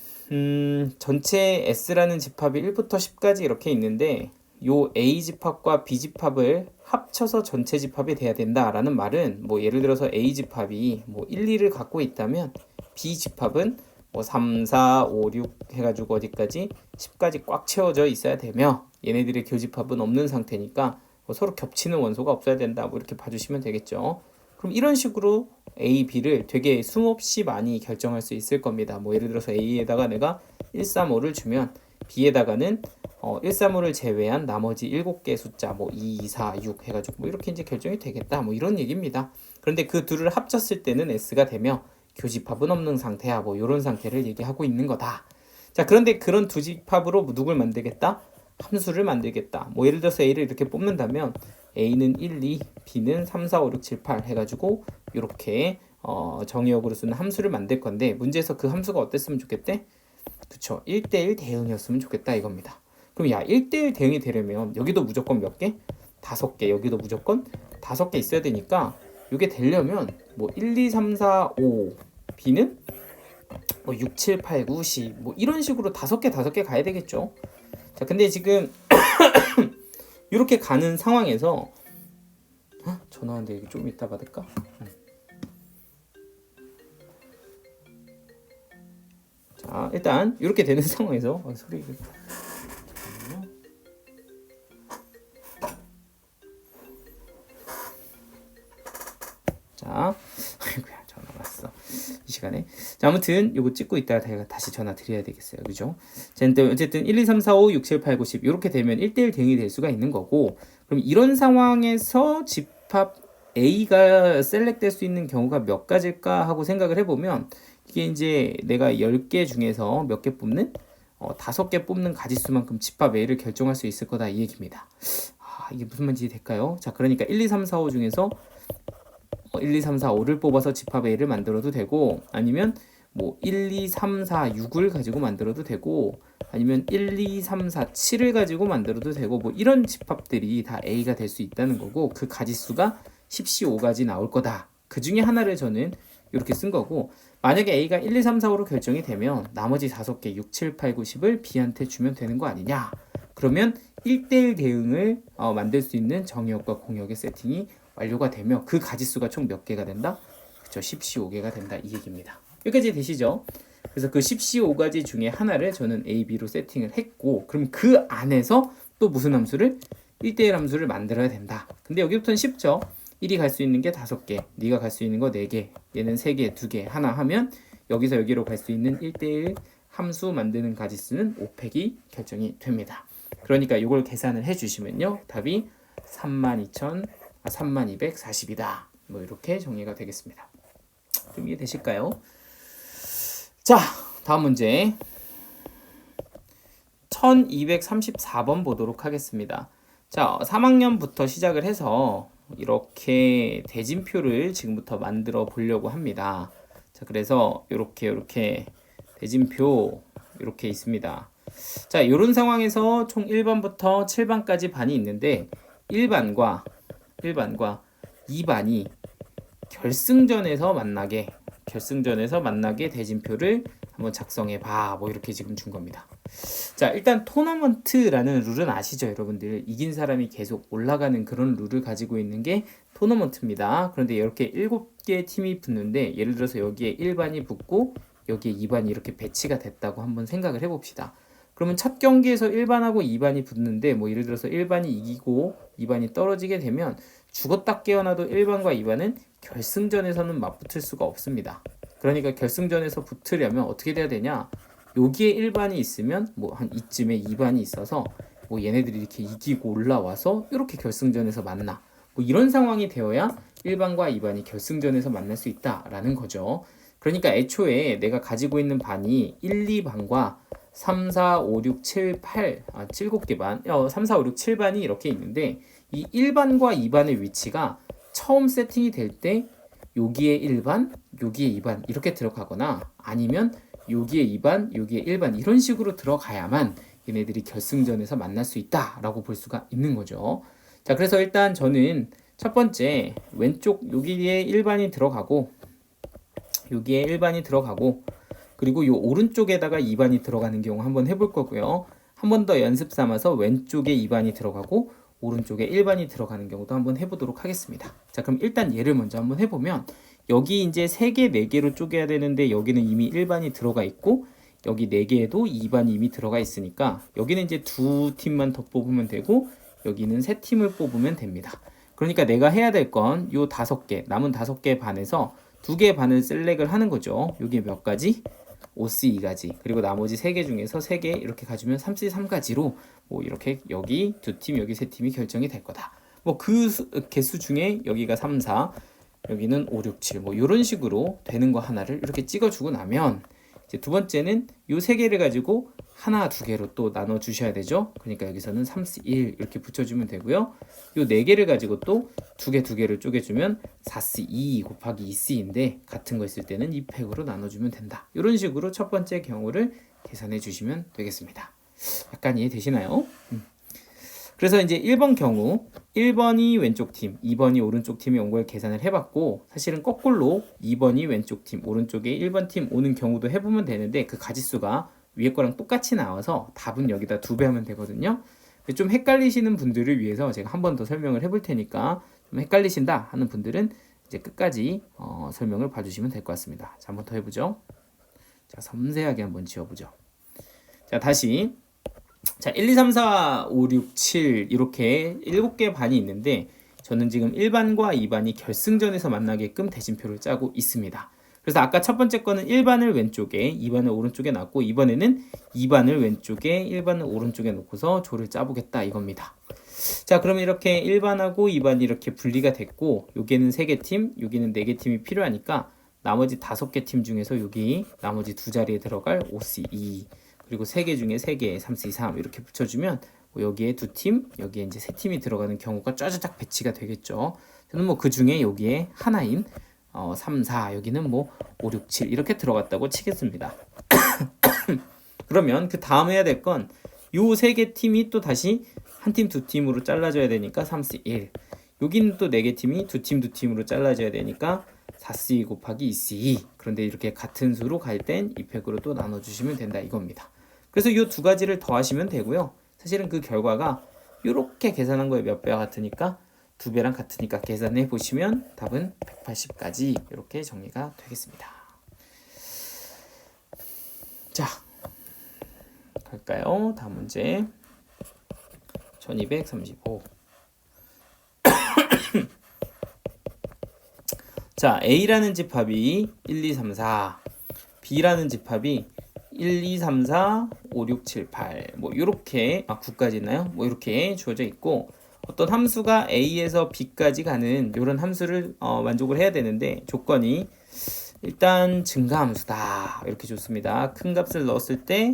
전체 S라는 집합이 1부터 10까지 이렇게 있는데 요 A 집합과 B 집합을 합쳐서 전체 집합이 돼야 된다라는 말은 뭐 예를 들어서 A 집합이 뭐 1, 2를 갖고 있다면 B 집합은 뭐 3, 4, 5, 6 해가지고 어디까지 10까지 꽉 채워져 있어야 되며 얘네들의 교집합은 없는 상태니까 뭐 서로 겹치는 원소가 없어야 된다. 뭐 이렇게 봐주시면 되겠죠. 그럼 이런 식으로 A, B를 되게 숨없이 많이 결정할 수 있을 겁니다. 뭐 예를 들어서 A에다가 내가 1, 3, 5를 주면 B에다가는 1, 3, 5를 제외한 나머지 7개의 숫자 뭐 2, 4, 6 해가지고 뭐 이렇게 이제 결정이 되겠다. 뭐 이런 얘기입니다. 그런데 그 둘을 합쳤을 때는 S가 되며 교집합은 없는 상태야. 뭐 이런 상태를 얘기하고 있는 거다. 자, 그런데 그런 두 집합으로 누굴 만들겠다? 함수를 만들겠다. 뭐 예를 들어서 A를 이렇게 뽑는다면 A는 1, 2, B는 3, 4, 5, 6, 7, 8 해가지고 이렇게 정의역으로 쓰는 함수를 만들 건데 문제에서 그 함수가 어땠으면 좋겠대? 그쵸, 1대1 대응이었으면 좋겠다 이겁니다. 그럼 야 1대1 대응이 되려면 여기도 무조건 몇 개? 5개. 여기도 무조건 5개 있어야 되니까 이게 되려면 뭐 1, 2, 3, 4, 5 B는 뭐 6, 7, 8, 9, 10 뭐 이런 식으로 5개 가야 되겠죠. 자, 근데 지금 이렇게 가는 상황에서 전화 왔는데 좀 이따 받을까? 자, 일단 이렇게 되는 상황에서 소리 자, 아이고야 전화 왔어 이 시간에. 자, 아무튼 요거 찍고 있다가 제가 다시 전화 드려야 되겠어요, 그죠? 자, 어쨌든 1, 2, 3, 4, 5, 6, 7, 8, 9, 10 이렇게 되면 1대1 대응이 될 수가 있는 거고, 그럼 이런 상황에서 집합 A가 셀렉될 수 있는 경우가 몇 가지일까 하고 생각을 해보면, 이게 이제 내가 10개 중에서 몇 개 뽑는 5개 뽑는 가지수만큼 집합 A를 결정할 수 있을 거다, 이 얘기입니다. 이게 무슨 말인지 될까요? 자, 그러니까 1, 2, 3, 4, 5 중에서 1, 2, 3, 4, 5를 뽑아서 집합 A를 만들어도 되고, 아니면 뭐 1, 2, 3, 4, 6을 가지고 만들어도 되고, 아니면 1, 2, 3, 4, 7을 가지고 만들어도 되고, 뭐 이런 집합들이 다 A가 될 수 있다는 거고, 그 가지수가 10C5가지 나올 거다. 그 중에 하나를 저는 이렇게 쓴 거고, 만약에 A가 1, 2, 3, 4, 5로 결정이 되면 나머지 5개 6, 7, 8, 9, 10을 B한테 주면 되는 거 아니냐. 그러면 1대1 대응을 만들 수 있는 정의역과 공역의 세팅이 완료가 되며 그 가지수가 총 몇 개가 된다? 그쵸, 10C5개가 된다, 이 얘기입니다. 여기까지 되시죠? 그래서 그 10C5가지 중에 하나를 저는 A, B로 세팅을 했고, 그럼 그 안에서 또 무슨 함수를? 1대1 함수를 만들어야 된다. 근데 여기부터는 쉽죠? 1이 갈 수 있는 게 5개, 네가 갈 수 있는 거 4개, 얘는 3개, 2개, 하나 하면 여기서 여기로 갈 수 있는 1대1 함수 만드는 가지수는 5팩이 결정이 됩니다. 그러니까 이걸 계산을 해주시면요, 답이 3240이다. 뭐 이렇게 정리가 되겠습니다. 좀 이해되실까요? 자, 다음 문제 1234번 보도록 하겠습니다. 자, 3학년부터 시작을 해서 이렇게 대진표를 지금부터 만들어 보려고 합니다. 자, 그래서 이렇게 대진표 이렇게 있습니다. 자, 이런 상황에서 총 1번부터 7번까지 반이 있는데 1반과 2반이 결승전에서 만나게 대진표를 한번 작성해 봐. 뭐 이렇게 지금 준 겁니다. 자, 일단 토너먼트라는 룰은 아시죠, 여러분들? 이긴 사람이 계속 올라가는 그런 룰을 가지고 있는 게 토너먼트입니다. 그런데 이렇게 7개의 팀이 붙는데, 예를 들어서 여기에 1반이 붙고 여기에 2반이 이렇게 배치가 됐다고 한번 생각을 해봅시다. 그러면 첫 경기에서 1반하고 2반이 붙는데, 뭐 예를 들어서 1반이 이기고 2반이 떨어지게 되면 죽었다 깨어나도 1반과 2반은 결승전에서는 맞붙을 수가 없습니다. 그러니까 결승전에서 붙으려면 어떻게 돼야 되냐? 여기에 1반이 있으면 뭐 한 이쯤에 2반이 있어서 뭐 얘네들이 이렇게 이기고 올라와서 이렇게 결승전에서 만나. 뭐 이런 상황이 되어야 1반과 2반이 결승전에서 만날 수 있다라는 거죠. 그러니까 애초에 내가 가지고 있는 반이 1, 2반과 3, 4, 5, 6, 7, 8, 7개 반, 3, 4, 5, 6, 7반이 이렇게 있는데, 이 1반과 2반의 위치가 처음 세팅이 될 때 여기에 1반, 여기에 2반 이렇게 들어가거나, 아니면 여기에 2반, 여기에 1반 이런 식으로 들어가야만 얘네들이 결승전에서 만날 수 있다라고 볼 수가 있는 거죠. 자, 그래서 일단 저는 첫 번째 왼쪽 여기에 1반이 들어가고, 여기에 1반이 들어가고, 그리고 요 오른쪽에다가 2반이 들어가는 경우 한번 해볼 거고요. 한 번 더 연습 삼아서 왼쪽에 2반이 들어가고 오른쪽에 1반이 들어가는 경우도 한번 해보도록 하겠습니다. 자, 그럼 일단 얘를 먼저 한번 해보면, 여기 이제 3개, 4개로 쪼개야 되는데 여기는 이미 1반이 들어가 있고 여기 4개에도 2반이 이미 들어가 있으니까 여기는 이제 2팀만 더 뽑으면 되고 여기는 3팀을 뽑으면 됩니다. 그러니까 내가 해야 될 건 요 5개, 남은 5개 반에서 2개 반을 셀렉을 하는 거죠. 요게 몇 가지? 5C2가지. 그리고 나머지 3개 중에서 3개 이렇게 가지면 3C3가지로 뭐 이렇게 여기 2팀, 여기 3팀이 결정이 될 거다. 뭐 그 개수 중에 여기가 3, 4, 여기는 5, 6, 7, 뭐 이런 식으로 되는 거 하나를 이렇게 찍어주고 나면, 이제 두 번째는 요 3개를 가지고 하나, 2개로 또 나눠 주셔야 되죠. 그러니까 여기서는 3C1 이렇게 붙여주면 되고요. 요 4개를 가지고 또 2개를 쪼개주면 4C2 곱하기 2C인데 같은 거 있을 때는 2팩으로 나눠주면 된다. 이런 식으로 첫 번째 경우를 계산해 주시면 되겠습니다. 약간 이해되시나요? 그래서 이제 1번 경우 1번이 왼쪽 팀, 2번이 오른쪽 팀이 온 걸 계산을 해봤고, 사실은 거꾸로 2번이 왼쪽 팀, 오른쪽에 1번 팀 오는 경우도 해보면 되는데 그 가지수가 위에 거랑 똑같이 나와서 답은 여기다 2배 하면 되거든요. 좀 헷갈리시는 분들을 위해서 제가 한 번 더 설명을 해볼 테니까 좀 헷갈리신다 하는 분들은 이제 끝까지 설명을 봐주시면 될 것 같습니다. 자, 한번 더 해보죠. 자, 섬세하게 한번 지워보죠. 자, 다시. 자, 1, 2, 3, 4, 5, 6, 7 이렇게 7개 반이 있는데 저는 지금 1반과 2반이 결승전에서 만나게끔 대진표를 짜고 있습니다. 그래서 아까 첫 번째 거는 1반을 왼쪽에 2반을 오른쪽에 놨고 이번에는 2반을 왼쪽에 1반을 오른쪽에 놓고서 조를 짜보겠다 이겁니다. 자, 그러면 이렇게 1반하고 2반이 이렇게 분리가 됐고 여기는 3개 팀, 여기는 4개 팀이 필요하니까 나머지 5개 팀 중에서 여기 나머지 두 자리에 들어갈 5C2 그리고 3개 중에 3개 3C3 이렇게 붙여주면 여기에 2팀, 여기에 이제 3팀이 들어가는 경우가 쫙쫙 배치가 되겠죠. 저는 뭐 그 중에 여기에 하나인 3, 4 여기는 뭐 5, 6, 7 이렇게 들어갔다고 치겠습니다. 그러면 그 다음 해야 될 건 요 세 개 팀이 또 다시 한 팀, 두 팀으로 잘라져야 되니까 3C1 여기는 또 4개 팀이 두 팀, 두 팀으로 잘라져야 되니까 4C 곱하기 2C 그런데 이렇게 같은 수로 갈 땐 2팩으로 또 나눠주시면 된다 이겁니다. 그래서 이 두 가지를 더하시면 되고요. 사실은 그 결과가 이렇게 계산한 거에 몇 배가 같으니까 2배랑 같으니까 계산해 보시면 답은 180까지 이렇게 정리가 되겠습니다. 자, 갈까요? 다음 문제 1235 자, A라는 집합이 1, 2, 3, 4 B라는 집합이 1, 2, 3, 4, 5, 6, 7, 8 뭐 이렇게 9까지 있나요? 뭐 이렇게 주어져 있고 어떤 함수가 A에서 B까지 가는 이런 함수를 만족을 해야 되는데 조건이 일단 증가함수다 이렇게 줬습니다. 큰 값을 넣었을 때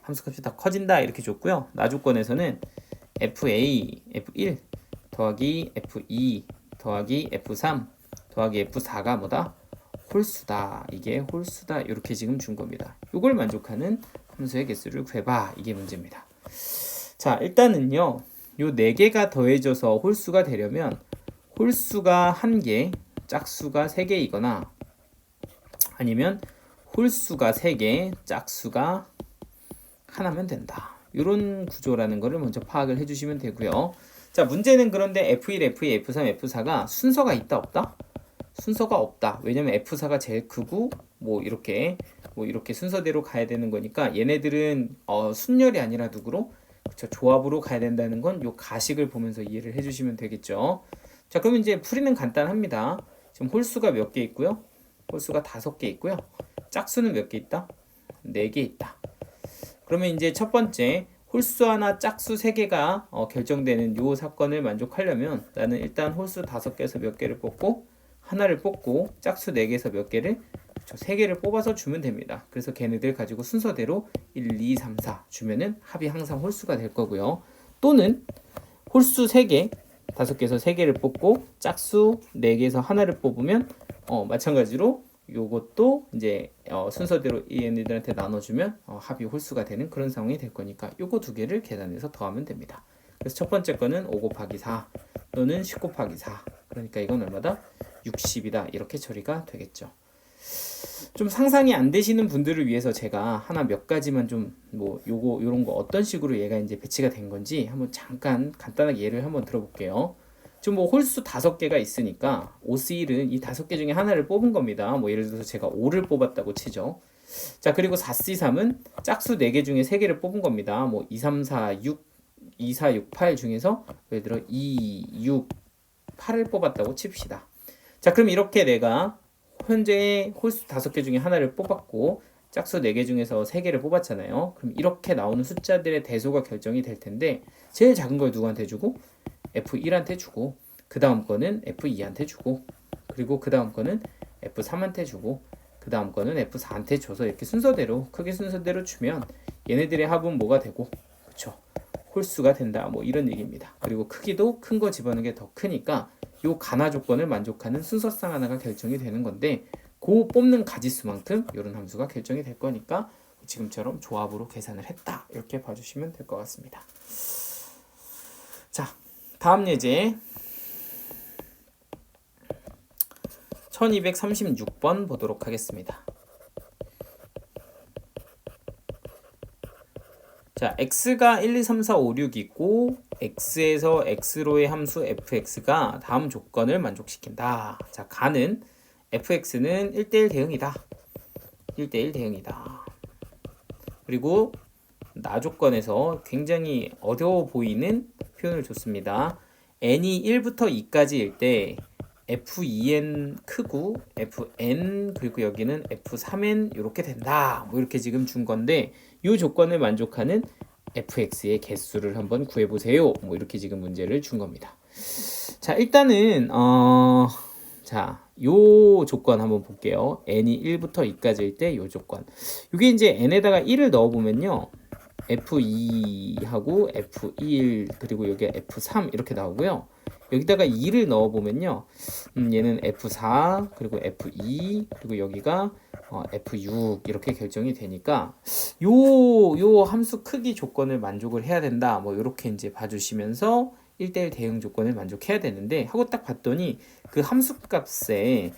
함수값이 다 커진다 이렇게 줬고요. 나 조건에서는 FA, F1 더하기 F2 더하기 F3 더하기 F4가 뭐다? 홀수다. 이게 홀수다. 이렇게 지금 준 겁니다. 이걸 만족하는 함수의 개수를 구해봐. 이게 문제입니다. 자, 일단은요. 요 4개가 더해져서 홀수가 되려면 홀수가 1개, 짝수가 3개이거나 아니면 홀수가 3개, 짝수가 하나면 된다. 이런 구조라는 거를 먼저 파악을 해주시면 되고요. 자, 문제는 그런데 F1, F2, F3, F4가 순서가 있다 없다? 순서가 없다. 왜냐면 F4가 제일 크고 뭐 이렇게 순서대로 가야 되는 거니까 얘네들은 순열이 아니라 누구로? 그쵸, 조합으로 가야 된다는 건 요 가식을 보면서 이해를 해주시면 되겠죠. 자, 그러면 이제 풀이는 간단합니다. 지금 홀수가 몇 개 있고요. 홀수가 5개 있고요. 짝수는 몇 개 있다? 4개 있다. 그러면 이제 첫 번째 홀수 하나 짝수 3개가 결정되는 요 사건을 만족하려면 나는 일단 홀수 5개에서 몇 개를 뽑고 하나를 뽑고 짝수 4개에서 몇 개를 3개를 뽑아서 주면 됩니다. 그래서 걔네들 가지고 순서대로 1, 2, 3, 4 주면은 합이 항상 홀수가 될 거고요. 또는 홀수 3개 5개에서 3개를 뽑고 짝수 4개에서 하나를 뽑으면 마찬가지로 요것도 이제 순서대로 얘네들한테 나눠주면 합이 홀수가 되는 그런 상황이 될 거니까 요거 2개를 계산해서 더하면 됩니다. 그래서 첫 번째 거는 5 곱하기 4 또는 10 곱하기 4 그러니까 이건 얼마다? 60이다 이렇게 처리가 되겠죠. 좀 상상이 안 되시는 분들을 위해서 제가 하나 몇 가지만 좀 뭐 요런 거 어떤 식으로 얘가 이제 배치가 된 건지 한번 잠깐 간단하게 예를 한번 들어볼게요. 지금 뭐 홀수 5개가 있으니까 5C1은 이 5개 중에 하나를 뽑은 겁니다. 뭐 예를 들어서 제가 5를 뽑았다고 치죠. 자, 그리고 4C3은 짝수 4개 중에 3개를 뽑은 겁니다. 뭐 2, 3, 4, 6, 2, 4, 6, 8 중에서 예를 들어 2, 6, 8을 뽑았다고 칩시다. 자, 그럼 이렇게 내가 현재 홀수 5개 중에 하나를 뽑았고 짝수 4개 중에서 3개를 뽑았잖아요. 그럼 이렇게 나오는 숫자들의 대소가 결정이 될 텐데 제일 작은 걸 누구한테 주고? F1한테 주고 그 다음 거는 F2한테 주고 그리고 그 다음 거는 F3한테 주고 그 다음 거는 F4한테 줘서 이렇게 순서대로 크기 순서대로 주면 얘네들의 합은 뭐가 되고 그쵸 홀수가 된다 뭐 이런 얘기입니다. 그리고 크기도 큰 거 집어넣는 게 더 크니까 요 가나 조건을 만족하는 순서상 하나가 결정이 되는 건데 그 뽑는 가지수만큼 이런 함수가 결정이 될 거니까 지금처럼 조합으로 계산을 했다 이렇게 봐주시면 될 것 같습니다. 자, 다음 예제 1236번 보도록 하겠습니다. 자, x가 1, 2, 3, 4, 5, 6 있고 x에서 x로의 함수 fx가 다음 조건을 만족시킨다. 자, 가는 fx는 1대1 대응이다. 1대1 대응이다. 그리고 나 조건에서 굉장히 어려워 보이는 표현을 줬습니다. n이 1부터 2까지일 때 f2n 크고 fn 그리고 여기는 f3n 이렇게 된다. 뭐 이렇게 지금 준 건데 이 조건을 만족하는 fx의 개수를 한번 구해보세요. 뭐 이렇게 지금 문제를 준 겁니다. 자, 일단은 자, 요 조건 한번 볼게요. n이 1부터 2까지일 때 요 조건. 이게 이제 n에다가 1을 넣어 보면요. F2하고 F1 그리고 여기 F3 이렇게 나오고요. 여기다가 2를 넣어 보면요. 얘는 F4 그리고 F2 그리고 여기가 F6 이렇게 결정이 되니까 요 함수 크기 조건을 만족을 해야 된다. 뭐 이렇게 이제 봐주시면서 1대1 대응 조건을 만족해야 되는데 하고 딱 봤더니 그 함수 값에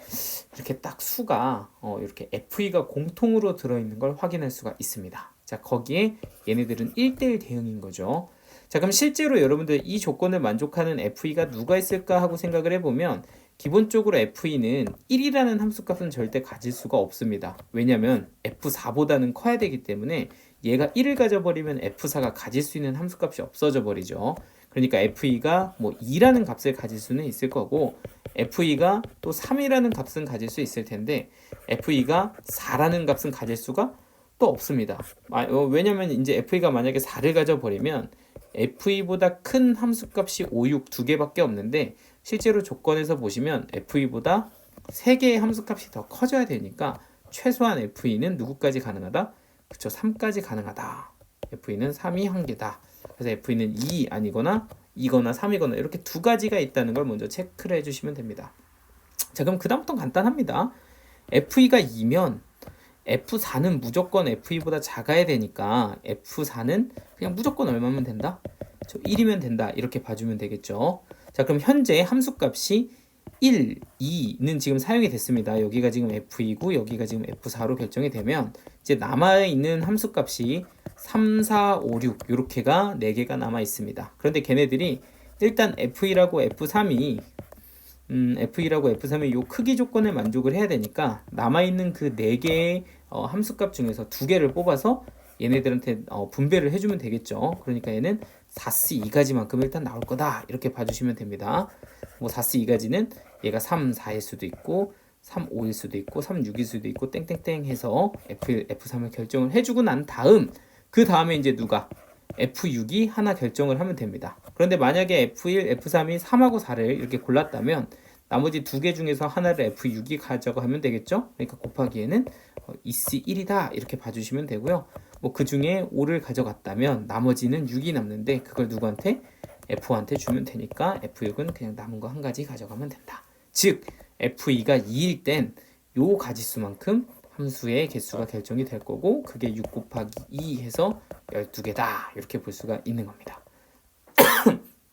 이렇게 딱 수가 이렇게 F2가 공통으로 들어있는 걸 확인할 수가 있습니다. 자, 거기에 얘네들은 1대1 대응인 거죠. 자, 그럼 실제로 여러분들 이 조건을 만족하는 F2가 누가 있을까 하고 생각을 해보면 기본적으로 F2는 1이라는 함수값은 절대 가질 수가 없습니다. 왜냐면 F4보다는 커야 되기 때문에 얘가 1을 가져버리면 F4가 가질 수 있는 함수값이 없어져 버리죠. 그러니까 F2가 뭐 2라는 값을 가질 수는 있을 거고 F2가 또 3이라는 값은 가질 수 있을 텐데 F2가 4라는 값은 가질 수가 또 없습니다. 왜냐면 이제 F2가 만약에 4를 가져버리면 F2보다 큰 함수값이 5, 6 두 개밖에 없는데 실제로 조건에서 보시면 F2보다 3개의 함수값이 더 커져야 되니까 최소한 F2는 누구까지 가능하다? 그쵸, 3까지 가능하다. F2는 3이 한 개다. 그래서 F2는 2 아니거나 2거나 3이거나 이렇게 두 가지가 있다는 걸 먼저 체크를 해주시면 됩니다. 자, 그럼 그 다음부터 간단합니다. F2가 2면 F4는 무조건 F2보다 작아야 되니까 F4는 그냥 무조건 얼마면 된다? 1이면 된다. 이렇게 봐주면 되겠죠. 자, 그럼 현재 함수값이 1, 2는 지금 사용이 됐습니다. 여기가 지금 F2고 여기가 지금 F4로 결정이 되면 이제 남아있는 함수값이 3, 4, 5, 6 이렇게가 4개가 남아 있습니다. 그런데 걔네들이 일단 F2라고 F3이 F2라고 F3의 요 크기 조건을 만족을 해야 되니까 남아있는 그 4개의 함수값 중에서 2개를 뽑아서 얘네들한테 분배를 해주면 되겠죠. 그러니까 얘는 4C 2가지만큼 일단 나올 거다. 이렇게 봐주시면 됩니다. 뭐 4C 2가지는 얘가 3, 4일 수도 있고 3, 5일 수도 있고 3, 6일 수도 있고 땡땡땡 해서 F1, F3을 결정을 해주고 난 다음 그 다음에 이제 누가 F6이 하나 결정을 하면 됩니다. 그런데 만약에 F1, F3이 3하고 4를 이렇게 골랐다면 나머지 2개 중에서 하나를 F6이 가져가면 되겠죠? 그러니까 곱하기에는 EC1이다 이렇게 봐주시면 되고요. 뭐 그 중에 5를 가져갔다면 나머지는 6이 남는데 그걸 누구한테? F1한테 주면 되니까 F6은 그냥 남은 거 한 가지 가져가면 된다. 즉 F2가 2일 땐 요 가지수만큼 함수의 개수가 결정이 될 거고 그게 6 곱하기 2 해서 12개다 이렇게 볼 수가 있는 겁니다.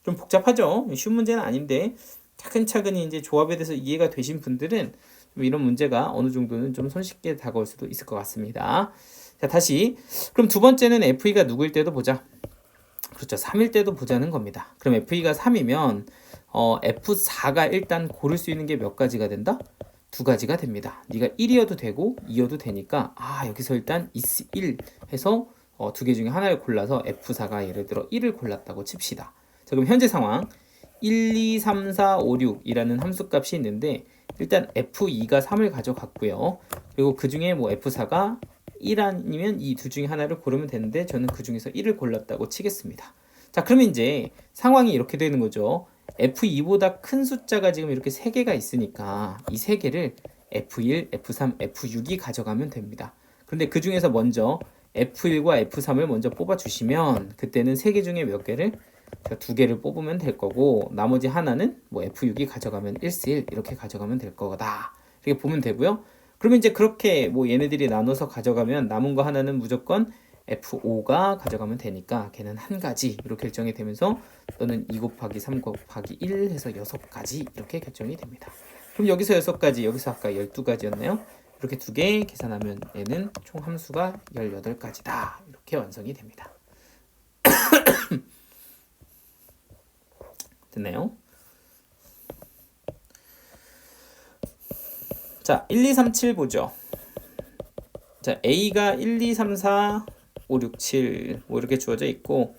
좀 복잡하죠? 쉬운 문제는 아닌데 차근차근히 이제 조합에 대해서 이해가 되신 분들은 좀 이런 문제가 어느 정도는 좀 손쉽게 다가올 수도 있을 것 같습니다. 자, 다시 그럼 두 번째는 F2가 누구일 때도 보자. 그렇죠. 3일 때도 보자는 겁니다. 그럼 F2가 3이면 F4가 일단 고를 수 있는 게 몇 가지가 된다? 2가지가 됩니다. 네가 1이어도 되고 2여도 되니까 여기서 일단 EC1 해서 2개 중에 하나를 골라서 F4가 예를 들어 1을 골랐다고 칩시다. 자, 그럼 현재 상황 1, 2, 3, 4, 5, 6이라는 함수값이 있는데 일단 F2가 3을 가져갔고요. 그리고 그 중에 뭐 F4가 1 아니면 이 두 중에 하나를 고르면 되는데 저는 그 중에서 1을 골랐다고 치겠습니다. 자, 그러면 이제 상황이 이렇게 되는 거죠. F2보다 큰 숫자가 지금 이렇게 3개가 있으니까 이 3개를 F1, F3, F6이 가져가면 됩니다. 그런데 그 중에서 먼저 F1과 F3을 먼저 뽑아주시면 그때는 3개 중에 몇 개를? 2개를 뽑으면 될 거고 나머지 하나는 뭐 F6이 가져가면 1C1 이렇게 가져가면 될 거다. 이렇게 보면 되고요. 그러면 이제 그렇게 뭐 얘네들이 나눠서 가져가면 남은 거 하나는 무조건 F5가 가져가면 되니까 걔는 한 가지 이렇게 결정이 되면서 또는 2 곱하기 3 곱하기 1 해서 6가지 이렇게 결정이 됩니다. 그럼 여기서 6가지 여기서 아까 12가지였나요? 이렇게 2개 계산하면 얘는 총 함수가 18가지다 이렇게 완성이 됩니다. 됐나요? 자, 1, 2, 3, 7 보죠. 자, A가 1, 2, 3, 4, 5, 6, 7 뭐 이렇게 주어져 있고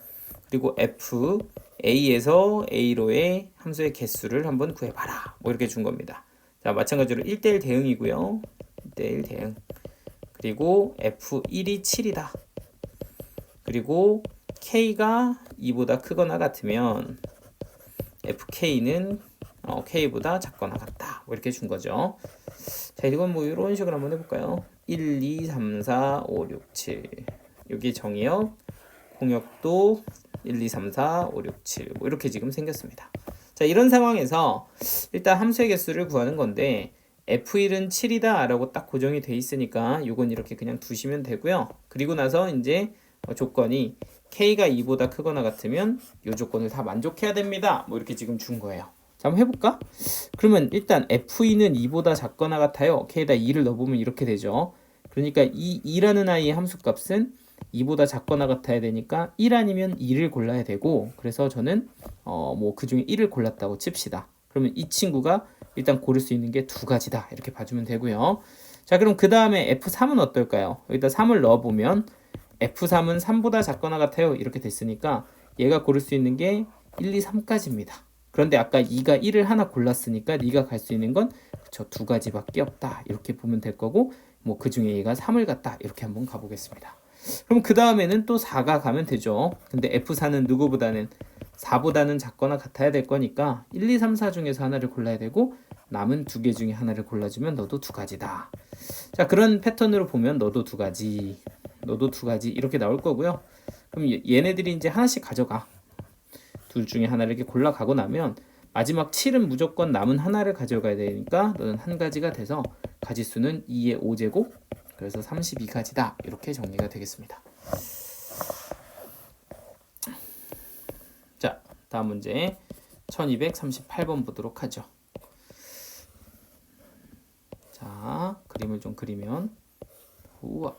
그리고 F A에서 A로의 함수의 개수를 한번 구해봐라. 뭐 이렇게 준 겁니다. 자, 마찬가지로 1대1 대응이고요. 1대1 대응. 그리고 F1이 7이다. 그리고 K가 2보다 크거나 같으면 FK는 K보다 작거나 같다. 뭐 이렇게 준 거죠. 자, 이건 뭐 이런 식으로 한번 해볼까요? 1, 2, 3, 4, 5, 6, 7. 여기 정의역, 공역도 1, 2, 3, 4, 5, 6, 7. 뭐 이렇게 지금 생겼습니다. 자, 이런 상황에서 일단 함수의 개수를 구하는 건데 F1은 7이다 라고 딱 고정이 돼 있으니까 이건 이렇게 그냥 두시면 되고요. 그리고 나서 이제 조건이 K가 2보다 크거나 같으면 이 조건을 다 만족해야 됩니다. 뭐 이렇게 지금 준 거예요. 자, 한번 해볼까? 그러면 일단 F2는 2보다 작거나 같아요. K에다 2를 넣어보면 이렇게 되죠. 그러니까 이 2라는 아이의 함수값은 2보다 작거나 같아야 되니까 1 아니면 2를 골라야 되고, 그래서 저는 뭐 그 중에 1을 골랐다고 칩시다. 그러면 이 친구가 일단 고를 수 있는 게 두 가지다. 이렇게 봐주면 되고요. 자, 그럼 그 다음에 F3은 어떨까요? 여기다 3을 넣어보면 F3은 3보다 작거나 같아요. 이렇게 됐으니까 얘가 고를 수 있는 게 1, 2, 3까지입니다. 그런데 아까 2가 1을 하나 골랐으니까 네가 갈 수 있는 건 저 두 가지밖에 없다. 이렇게 보면 될 거고, 뭐 그 중에 얘가 3을 갔다. 이렇게 한번 가보겠습니다. 그럼 그 다음에는 또 4가 가면 되죠. 근데 F4는 누구보다는 4보다는 작거나 같아야 될 거니까 1, 2, 3, 4 중에서 하나를 골라야 되고, 남은 두 개 중에 하나를 골라주면 너도 두 가지다. 자, 그런 패턴으로 보면 너도 두 가지, 너도 두 가지 이렇게 나올 거고요. 그럼 얘네들이 이제 하나씩 가져가. 둘 중에 하나를 이렇게 골라가고 나면 마지막 7은 무조건 남은 하나를 가져가야 되니까 너는 한 가지가 돼서 가지수는 2의 5제곱, 그래서 32가지다. 이렇게 정리가 되겠습니다. 자, 다음 문제 1238번 보도록 하죠. 자, 그림을 좀 그리면, 우와,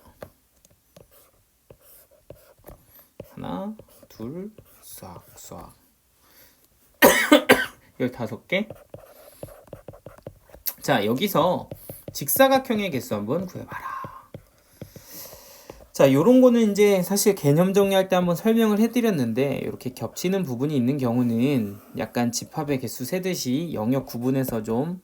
하나, 둘, 싹싹 15개. 자, 여기서 직사각형의 개수 한번 구해봐라. 자, 요런 거는 이제 사실 개념 정리할 때 한번 설명을 해드렸는데, 이렇게 겹치는 부분이 있는 경우는 약간 집합의 개수 세듯이 영역 구분해서 좀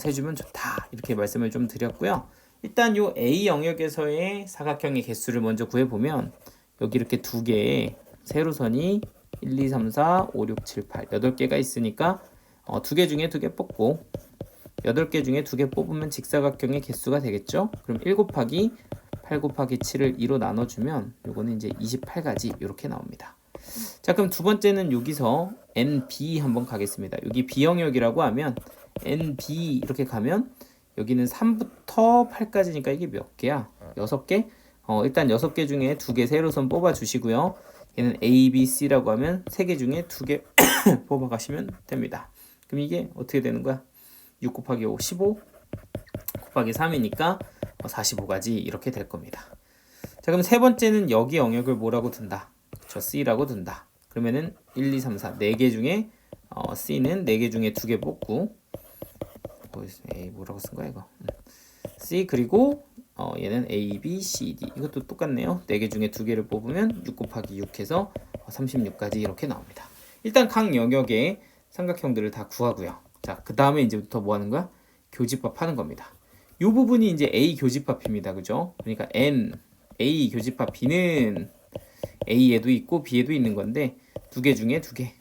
세주면 좋다. 이렇게 말씀을 좀 드렸고요. 일단 요 A 영역에서의 사각형의 개수를 먼저 구해보면, 여기 이렇게 두 개의 세로선이 1, 2, 3, 4, 5, 6, 7, 8 8개가 있으니까 두 개 중에 두 개 뽑고 8개 중에 두 개 뽑으면 직사각형의 개수가 되겠죠. 그럼 1 곱하기 8 곱하기 7을 2로 나눠주면 요거는 이제 28가지 이렇게 나옵니다. 자, 그럼 두 번째는 여기서 NB 한번 가겠습니다. 여기 B 영역이라고 하면 NB 이렇게 가면 여기는 3부터 8까지니까 이게 몇 개야? 6개? 일단 6개 중에 2개 세로선 뽑아 주시고요. 얘는 A, B, C라고 하면 3개 중에 2개 뽑아 가시면 됩니다. 그럼 이게 어떻게 되는 거야? 6 곱하기 5, 15 곱하기 3이니까 45가지 이렇게 될 겁니다. 자, 그럼 세 번째는 여기 영역을 뭐라고 둔다? 저 C라고 둔다. 그러면은 1, 2, 3, 4 4개 중에 C는 4개 중에 2개 뽑고, 뭐라고 쓴 거야 이거? C, 그리고 얘는 A, B, C, D. 이것도 똑같네요. 4개 중에 2개를 뽑으면 6 곱하기 6 해서 36까지 이렇게 나옵니다. 일단 각 영역의 삼각형들을 다 구하고요. 자, 그 다음에 이제부터 뭐 하는 거야? 교집합 하는 겁니다. 이 부분이 이제 A 교집합입니다. 그죠? 그러니까 N, A 교집합 B는 A에도 있고 B에도 있는 건데 2개 중에 2개,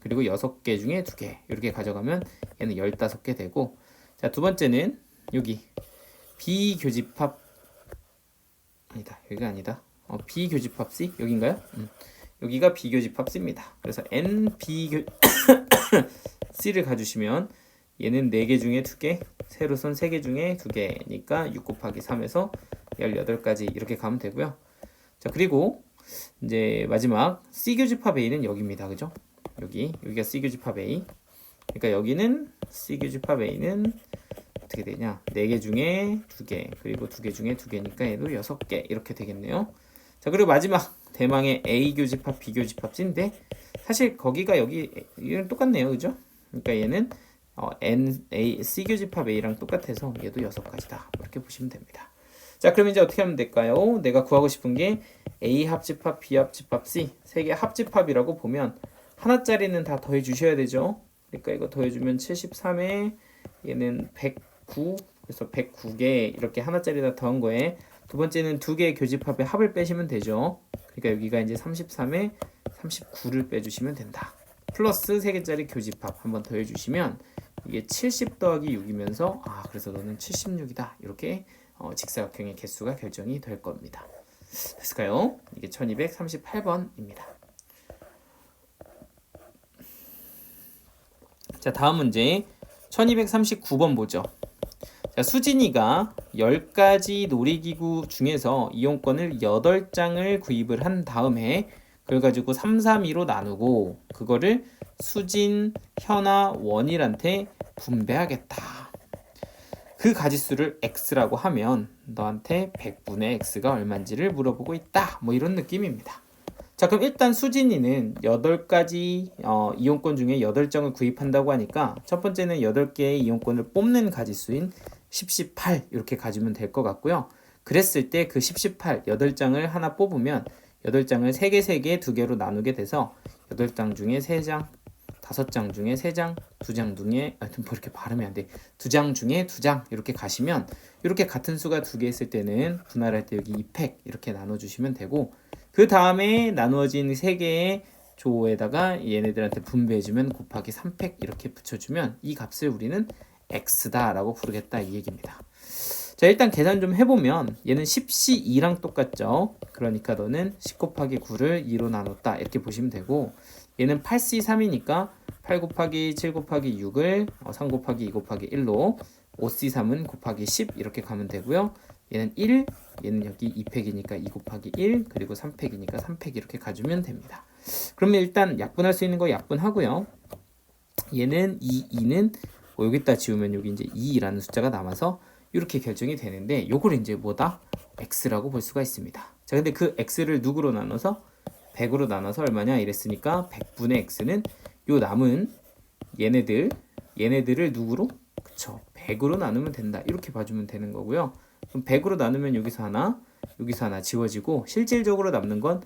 그리고 6개 중에 2개 이렇게 가져가면 얘는 15개 되고, 자, 두 번째는 여기 B 교집합 아니다, 여기가 아니다. B 교집합 C 여긴가요? 여기가 B 교집합 C입니다. 그래서 N B C를 가주시면 얘는 4개 중에 2개, 세로선 3개 중에 2개니까 6 곱하기 3에서 18가지 이렇게 가면 되고요. 자, 그리고 이제 마지막 C 교집합 A는 여기입니다. 그죠? 여기가 C 교집합 A. 그러니까 여기는 C 교집합 A는 어떻게 되냐? 4개 중에 2개, 그리고 2개 중에 2개니까 얘도 6개 이렇게 되겠네요. 자, 그리고 마지막 대망의 A 교집합 B 교집합 C인데 사실 거기가 여기랑 똑같네요. 그죠? 그러니까 얘는 C 교집합 A랑 똑같아서 얘도 6가지다. 이렇게 보시면 됩니다. 자, 그럼 이제 어떻게 하면 될까요? 내가 구하고 싶은 게 A 합집합, B 합집합, C 세 개 합집합이라고 보면 하나짜리는 다 더해 주셔야 되죠. 그러니까 이거 더해주면 73에 얘는 109, 그래서 109개 이렇게 하나짜리 다 더한 거에 두 번째는 두 개의 교집합의 합을 빼시면 되죠. 그러니까 여기가 이제 33에 39를 빼주시면 된다. 플러스 3개짜리 교집합 한번 더해주시면 이게 70 더하기 6이면서 그래서 너는 76이다. 이렇게 직사각형의 개수가 결정이 될 겁니다. 됐을까요? 이게 1238번입니다. 자, 다음 문제 1239번 보죠. 자, 수진이가 10가지 놀이기구 중에서 이용권을 8장을 구입을 한 다음에 그걸 가지고 3, 3, 2로 나누고 그거를 수진, 현아, 원일한테 분배하겠다. 그 가지수를 x라고 하면 너한테 100분의 x가 얼마인지를 물어보고 있다. 뭐 이런 느낌입니다. 자, 그럼 일단 수진이는 8가지 이용권 중에 8장을 구입한다고 하니까 첫 번째는 8개의 이용권을 뽑는 가지수인 10, 8 이렇게 가지면 될 것 같고요. 그랬을 때 그 10, 8 8장을 하나 뽑으면 8장을 3개, 3개, 2개로 나누게 돼서 8장 중에 3장, 5장 중에 3장, 2장 중에 뭐 이렇게 발음이 안 돼. 2장 중에 2장 이렇게 가시면 이렇게 같은 수가 2개 있을 때는 분할할 때 여기 2팩 이렇게 나눠주시면 되고 그 다음에 나누어진 3개의 조에다가 얘네들한테 분배해주면 곱하기 3팩 이렇게 붙여주면 이 값을 우리는 x다 라고 부르겠다 이 얘기입니다. 자, 일단 계산 좀 해보면 얘는 10시 2랑 똑같죠. 그러니까 너는 10 곱하기 9를 2로 나눴다 이렇게 보시면 되고 얘는 8시 3이니까 8 곱하기 7 곱하기 6을 3 곱하기 2 곱하기 1로 5시 3은 곱하기 10 이렇게 가면 되고요. 얘는 1, 얘는 여기 2팩이니까 2 곱하기 1, 그리고 3팩이니까 3팩 이렇게 가주면 됩니다. 그러면 일단 약분할 수 있는 거 약분하고요. 얘는 2는 여기다 지우면 여기 이제 2라는 숫자가 남아서 이렇게 결정이 되는데 요걸 이제 뭐다? x라고 볼 수가 있습니다. 자, 근데 그 x를 누구로 나눠서? 100으로 나눠서 얼마냐 이랬으니까 100분의 x는 요 남은 얘네들을 누구로? 그쵸, 100으로 나누면 된다. 이렇게 봐주면 되는 거고요. 그럼 100으로 나누면 여기서 하나 지워지고 실질적으로 남는 건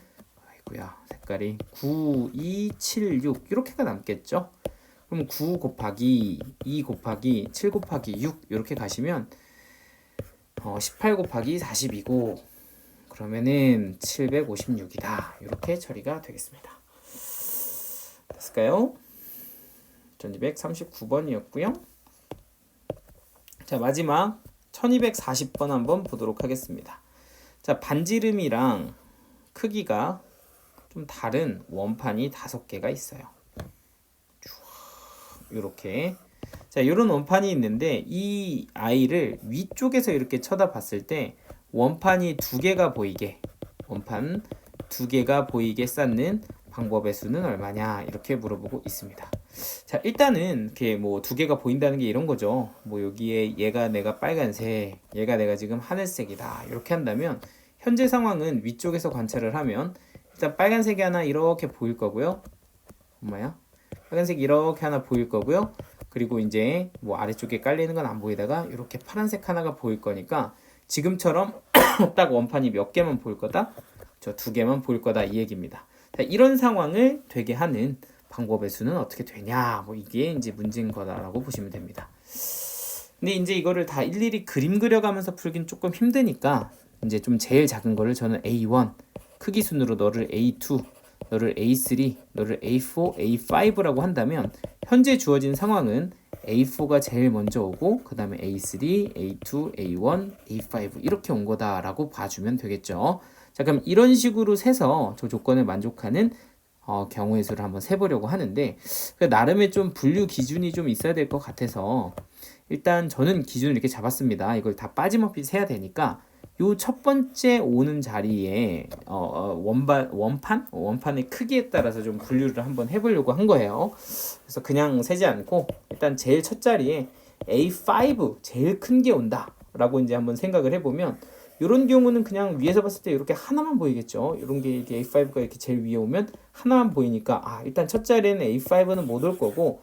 아이고야 색깔이 9, 2, 7, 6 이렇게가 남겠죠. 그럼 9 곱하기 2 곱하기 7 곱하기 6 이렇게 가시면 18 곱하기 40이고 그러면은 756이다. 이렇게 처리가 되겠습니다. 됐을까요? 1239번이었고요. 자, 마지막 1240번 한번 보도록 하겠습니다. 자, 반지름이랑 크기가 좀 다른 원판이 5개가 있어요. 이렇게. 자, 이런 원판이 있는데 이 아이를 위쪽에서 이렇게 쳐다봤을 때 원판이 2개가 보이게 쌓는 방법의 수는 얼마냐 이렇게 물어보고 있습니다. 자, 일단은 이렇게 뭐 2개가 보인다는 게 이런 거죠. 뭐 여기에 얘가 내가 빨간색, 얘가 내가 지금 하늘색이다 이렇게 한다면 현재 상황은 위쪽에서 관찰을 하면 일단 빨간색이 하나 이렇게 보일 거고요. 빨간색 이렇게 하나 보일 거고요. 그리고 이제 뭐 아래쪽에 깔리는 건 안 보이다가 이렇게 파란색 하나가 보일 거니까 지금처럼 딱 원판이 몇 개만 보일 거다? 저 2개만 보일 거다 이 얘기입니다. 자, 이런 상황을 되게 하는 방법의 수는 어떻게 되냐? 뭐 이게 이제 문제인 거다라고 보시면 됩니다. 근데 이제 이거를 다 일일이 그림 그려가면서 풀긴 조금 힘드니까 이제 좀 제일 작은 거를 저는 A1 크기 순으로 너를 A2 너를 A3, 너를 A4, A5라고 한다면 현재 주어진 상황은 A4가 제일 먼저 오고 그 다음에 A3, A2, A1, A5 이렇게 온 거다라고 봐주면 되겠죠. 자, 그럼 이런 식으로 세서 저 조건을 만족하는 경우의 수를 한번 세보려고 하는데 나름의 좀 분류 기준이 좀 있어야 될 것 같아서 일단 저는 기준을 이렇게 잡았습니다. 이걸 다 빠짐없이 세야 되니까 요 첫 번째 오는 자리에 원판의 크기에 따라서 좀 분류를 한번 해보려고 한 거예요. 그래서 그냥 세지 않고 일단 제일 첫 자리에 A5 제일 큰 게 온다 라고 이제 한번 생각을 해보면 이런 경우는 그냥 위에서 봤을 때 이렇게 하나만 보이겠죠. 이런 게 이렇게 A5가 이렇게 제일 위에 오면 하나만 보이니까 일단 첫 자리에는 A5는 못 올 거고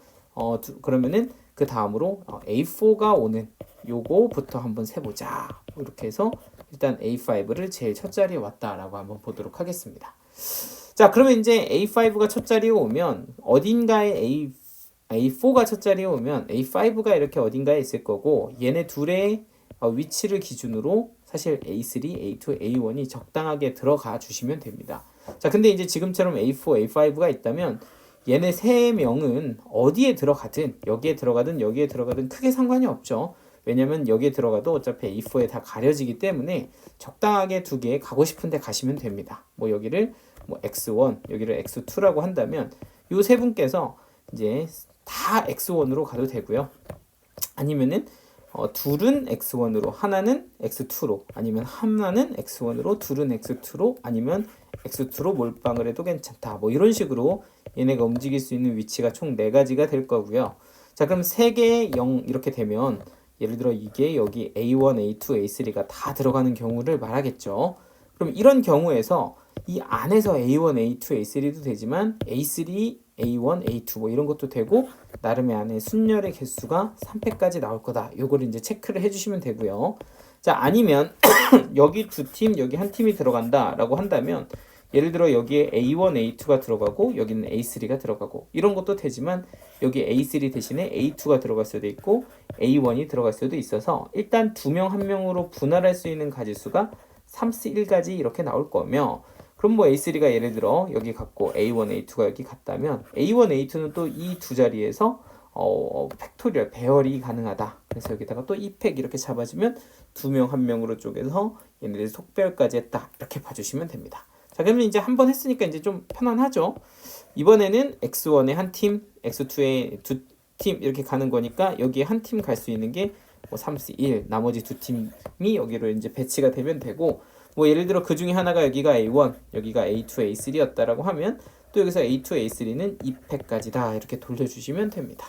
그러면은 그 다음으로 A4가 오는 요거부터 한번 세보자. 이렇게 해서 일단 A5를 제일 첫 자리에 왔다라고 한번 보도록 하겠습니다. 자, 그러면 이제 A5가 첫 자리에 오면 어딘가에 A4가 첫 자리에 오면 A5가 이렇게 어딘가에 있을 거고 얘네 둘의 위치를 기준으로 사실 A3, A2, A1이 적당하게 들어가 주시면 됩니다. 자, 근데 이제 지금처럼 A4, A5가 있다면 얘네 세 명은 어디에 들어가든 여기에 들어가든 여기에 들어가든 크게 상관이 없죠. 왜냐면 여기에 들어가도 어차피 A4에 다 가려지기 때문에 적당하게 두 개 가고 싶은데 가시면 됩니다. 뭐 여기를 뭐 X1, 여기를 X2라고 한다면 요 세 분께서 이제 다 X1으로 가도 되고요. 아니면은 둘은 X1으로 하나는 X2로 아니면 하나는 X1으로 둘은 X2로 아니면 X2로 몰빵을 해도 괜찮다. 뭐 이런 식으로 얘네가 움직일 수 있는 위치가 총 4가지가 될 거고요. 자, 그럼 3개 0 이렇게 되면 예를 들어 이게 여기 A1, A2, A3가 다 들어가는 경우를 말하겠죠. 그럼 이런 경우에서 이 안에서 A1, A2, A3도 되지만 A3, A1, A2 뭐 이런 것도 되고 나름의 안에 순열의 개수가 3팩까지 나올 거다. 요걸 이제 체크를 해주시면 되고요. 자, 아니면 여기 두 팀, 여기 한 팀이 들어간다라고 한다면 예를 들어 여기에 A1, A2가 들어가고 여기는 A3가 들어가고 이런 것도 되지만 여기 A3 대신에 A2가 들어갈 수도 있고 A1이 들어갈 수도 있어서 일단 두 명 한 명으로 분할할 수 있는 가지수가 3C1까지 이렇게 나올 거며 그럼 뭐 A3가 예를 들어 여기 갔고 A1, A2가 여기 갔다면 A1, A2는 또 이 두 자리에서 팩토리얼 배열이 가능하다. 그래서 여기다가 또 2팩 이렇게 잡아주면 두 명 한 명으로 쪼개서 얘네들 속배열까지 했다. 이렇게 봐주시면 됩니다. 자, 그러면 이제 한 번 했으니까 이제 좀 편안하죠. 이번에는 X1에 한 팀, X2에 두 팀 이렇게 가는 거니까 여기에 한 팀 갈 수 있는 게 뭐 3C1, 나머지 두 팀이 여기로 이제 배치가 되면 되고 뭐 예를 들어 그 중에 하나가 여기가 A1, 여기가 A2, A3였다라고 하면 또 여기서 A2, A3는 2팩까지다 이렇게 돌려주시면 됩니다.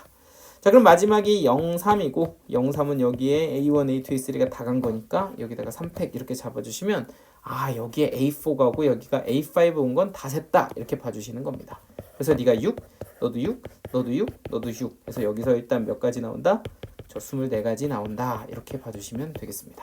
자, 그럼 마지막이 03이고 03은 여기에 A1, A2, A3가 다 간 거니까 여기다가 3팩 이렇게 잡아주시면 아, 여기에 A4 가고 여기가 A5 온 건 다 셌다 이렇게 봐주시는 겁니다. 그래서 네가 6, 너도 6, 너도 6, 너도 6. 그래서 여기서 일단 몇 가지 나온다? 저 24가지 나온다 이렇게 봐주시면 되겠습니다.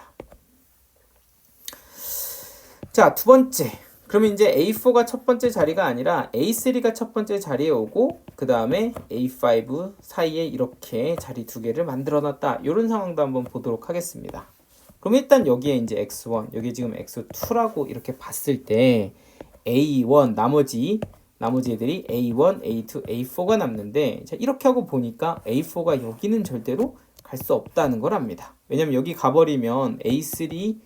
자, 두 번째. 그러면 이제 A4가 첫 번째 자리가 아니라 A3가 첫 번째 자리에 오고 그 다음에 A5 사이에 이렇게 자리 두 개를 만들어 놨다. 이런 상황도 한번 보도록 하겠습니다. 그럼 일단 여기에 이제 X1, 여기 지금 X2라고 이렇게 봤을 때 A1 나머지 애들이 A1, A2, A4가 남는데 자, 이렇게 하고 보니까 A4가 여기는 절대로 갈 수 없다는 걸 압니다. 왜냐면 여기 가버리면 A3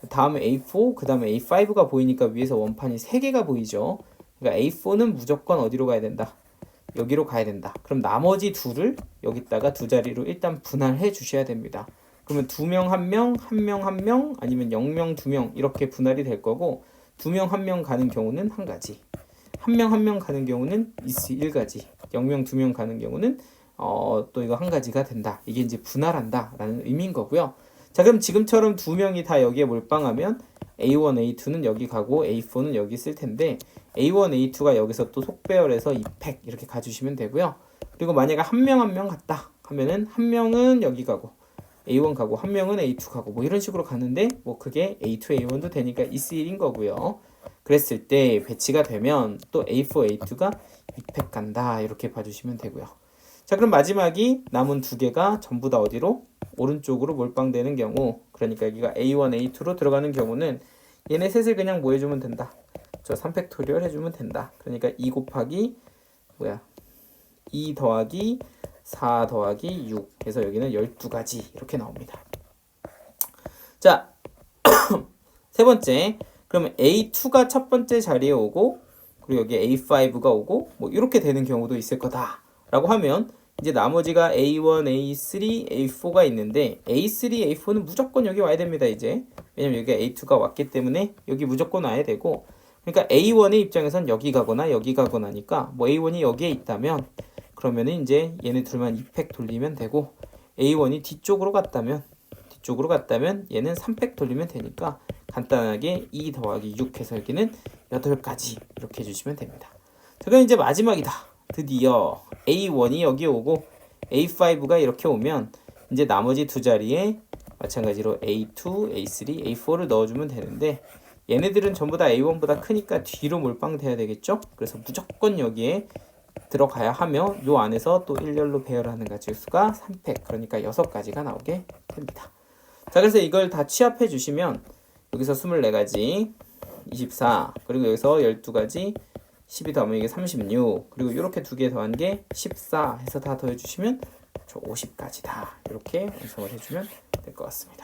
다음에 A4, 그 다음에 A5가 보이니까 위에서 원판이 3개가 보이죠. 그러니까 A4는 무조건 어디로 가야 된다? 여기로 가야 된다. 그럼 나머지 둘을 여기다가 두 자리로 일단 분할해 주셔야 됩니다. 그러면 2명 1명, 1명 1명, 아니면 0명 2명 이렇게 분할이 될 거고 2명 1명 가는 경우는 한 가지, 1명 1명 가는 경우는 이스 1가지, 0명 2명 가는 경우는 또 이거 한 가지가 된다. 이게 이제 분할한다 라는 의미인 거고요. 자, 그럼 지금처럼 두 명이 다 여기에 몰빵하면 A1, A2는 여기 가고 A4는 여기 있을 텐데 A1, A2가 여기서 또 속배열해서 2팩 이렇게 가주시면 되고요. 그리고 만약에 한 명 한 명 갔다 하면은 한 명은 여기 가고 A1 가고 한 명은 A2 가고 뭐 이런 식으로 가는데 뭐 그게 A2, A1도 되니까 E1인 거고요. 그랬을 때 배치가 되면 또 A4, A2가 2팩 간다 이렇게 봐주시면 되고요. 자, 그럼 마지막이 남은 두 개가 전부 다 어디로? 오른쪽으로 몰빵되는 경우, 그러니까 여기가 A1, A2로 들어가는 경우는 얘네 셋을 그냥 뭐 해주면 된다? 저 3팩토리얼 해주면 된다. 그러니까 2 곱하기 2 더하기 4 더하기 6 해서 여기는 12가지 이렇게 나옵니다. 자, 세 번째. 그러면 A2가 첫 번째 자리에 오고 그리고 여기 A5가 오고 뭐 이렇게 되는 경우도 있을 거다 라고 하면 이제 나머지가 A1, A3, A4가 있는데 A3, A4는 무조건 여기 와야 됩니다. 이제 왜냐면 여기가 A2가 왔기 때문에 여기 무조건 와야 되고 그러니까 A1의 입장에선 여기 가거나 여기 가거나니까 뭐 A1이 여기에 있다면 그러면은 이제 얘네 둘만 2팩 돌리면 되고 A1이 뒤쪽으로 갔다면 얘는 3팩 돌리면 되니까 간단하게 2 더하기 6 해서 여기는 8가지 이렇게 해주시면 됩니다. 자, 그럼 이제 마지막이다. 드디어 A1이 여기 오고 A5가 이렇게 오면 이제 나머지 두 자리에 마찬가지로 A2, A3, A4를 넣어주면 되는데 얘네들은 전부 다 A1보다 크니까 뒤로 몰빵돼야 되겠죠? 그래서 무조건 여기에 들어가야 하며 요 안에서 또 일렬로 배열하는 가지수가 3팩, 그러니까 6가지가 나오게 됩니다. 자, 그래서 이걸 다 취합해 주시면 여기서 24가지 24, 그리고 여기서 12가지 12 더하면 이게 36, 그리고 이렇게 두 개 더한 게 14 해서 다 더해 주시면 저 50까지다. 이렇게 완성을 해주면 될 것 같습니다.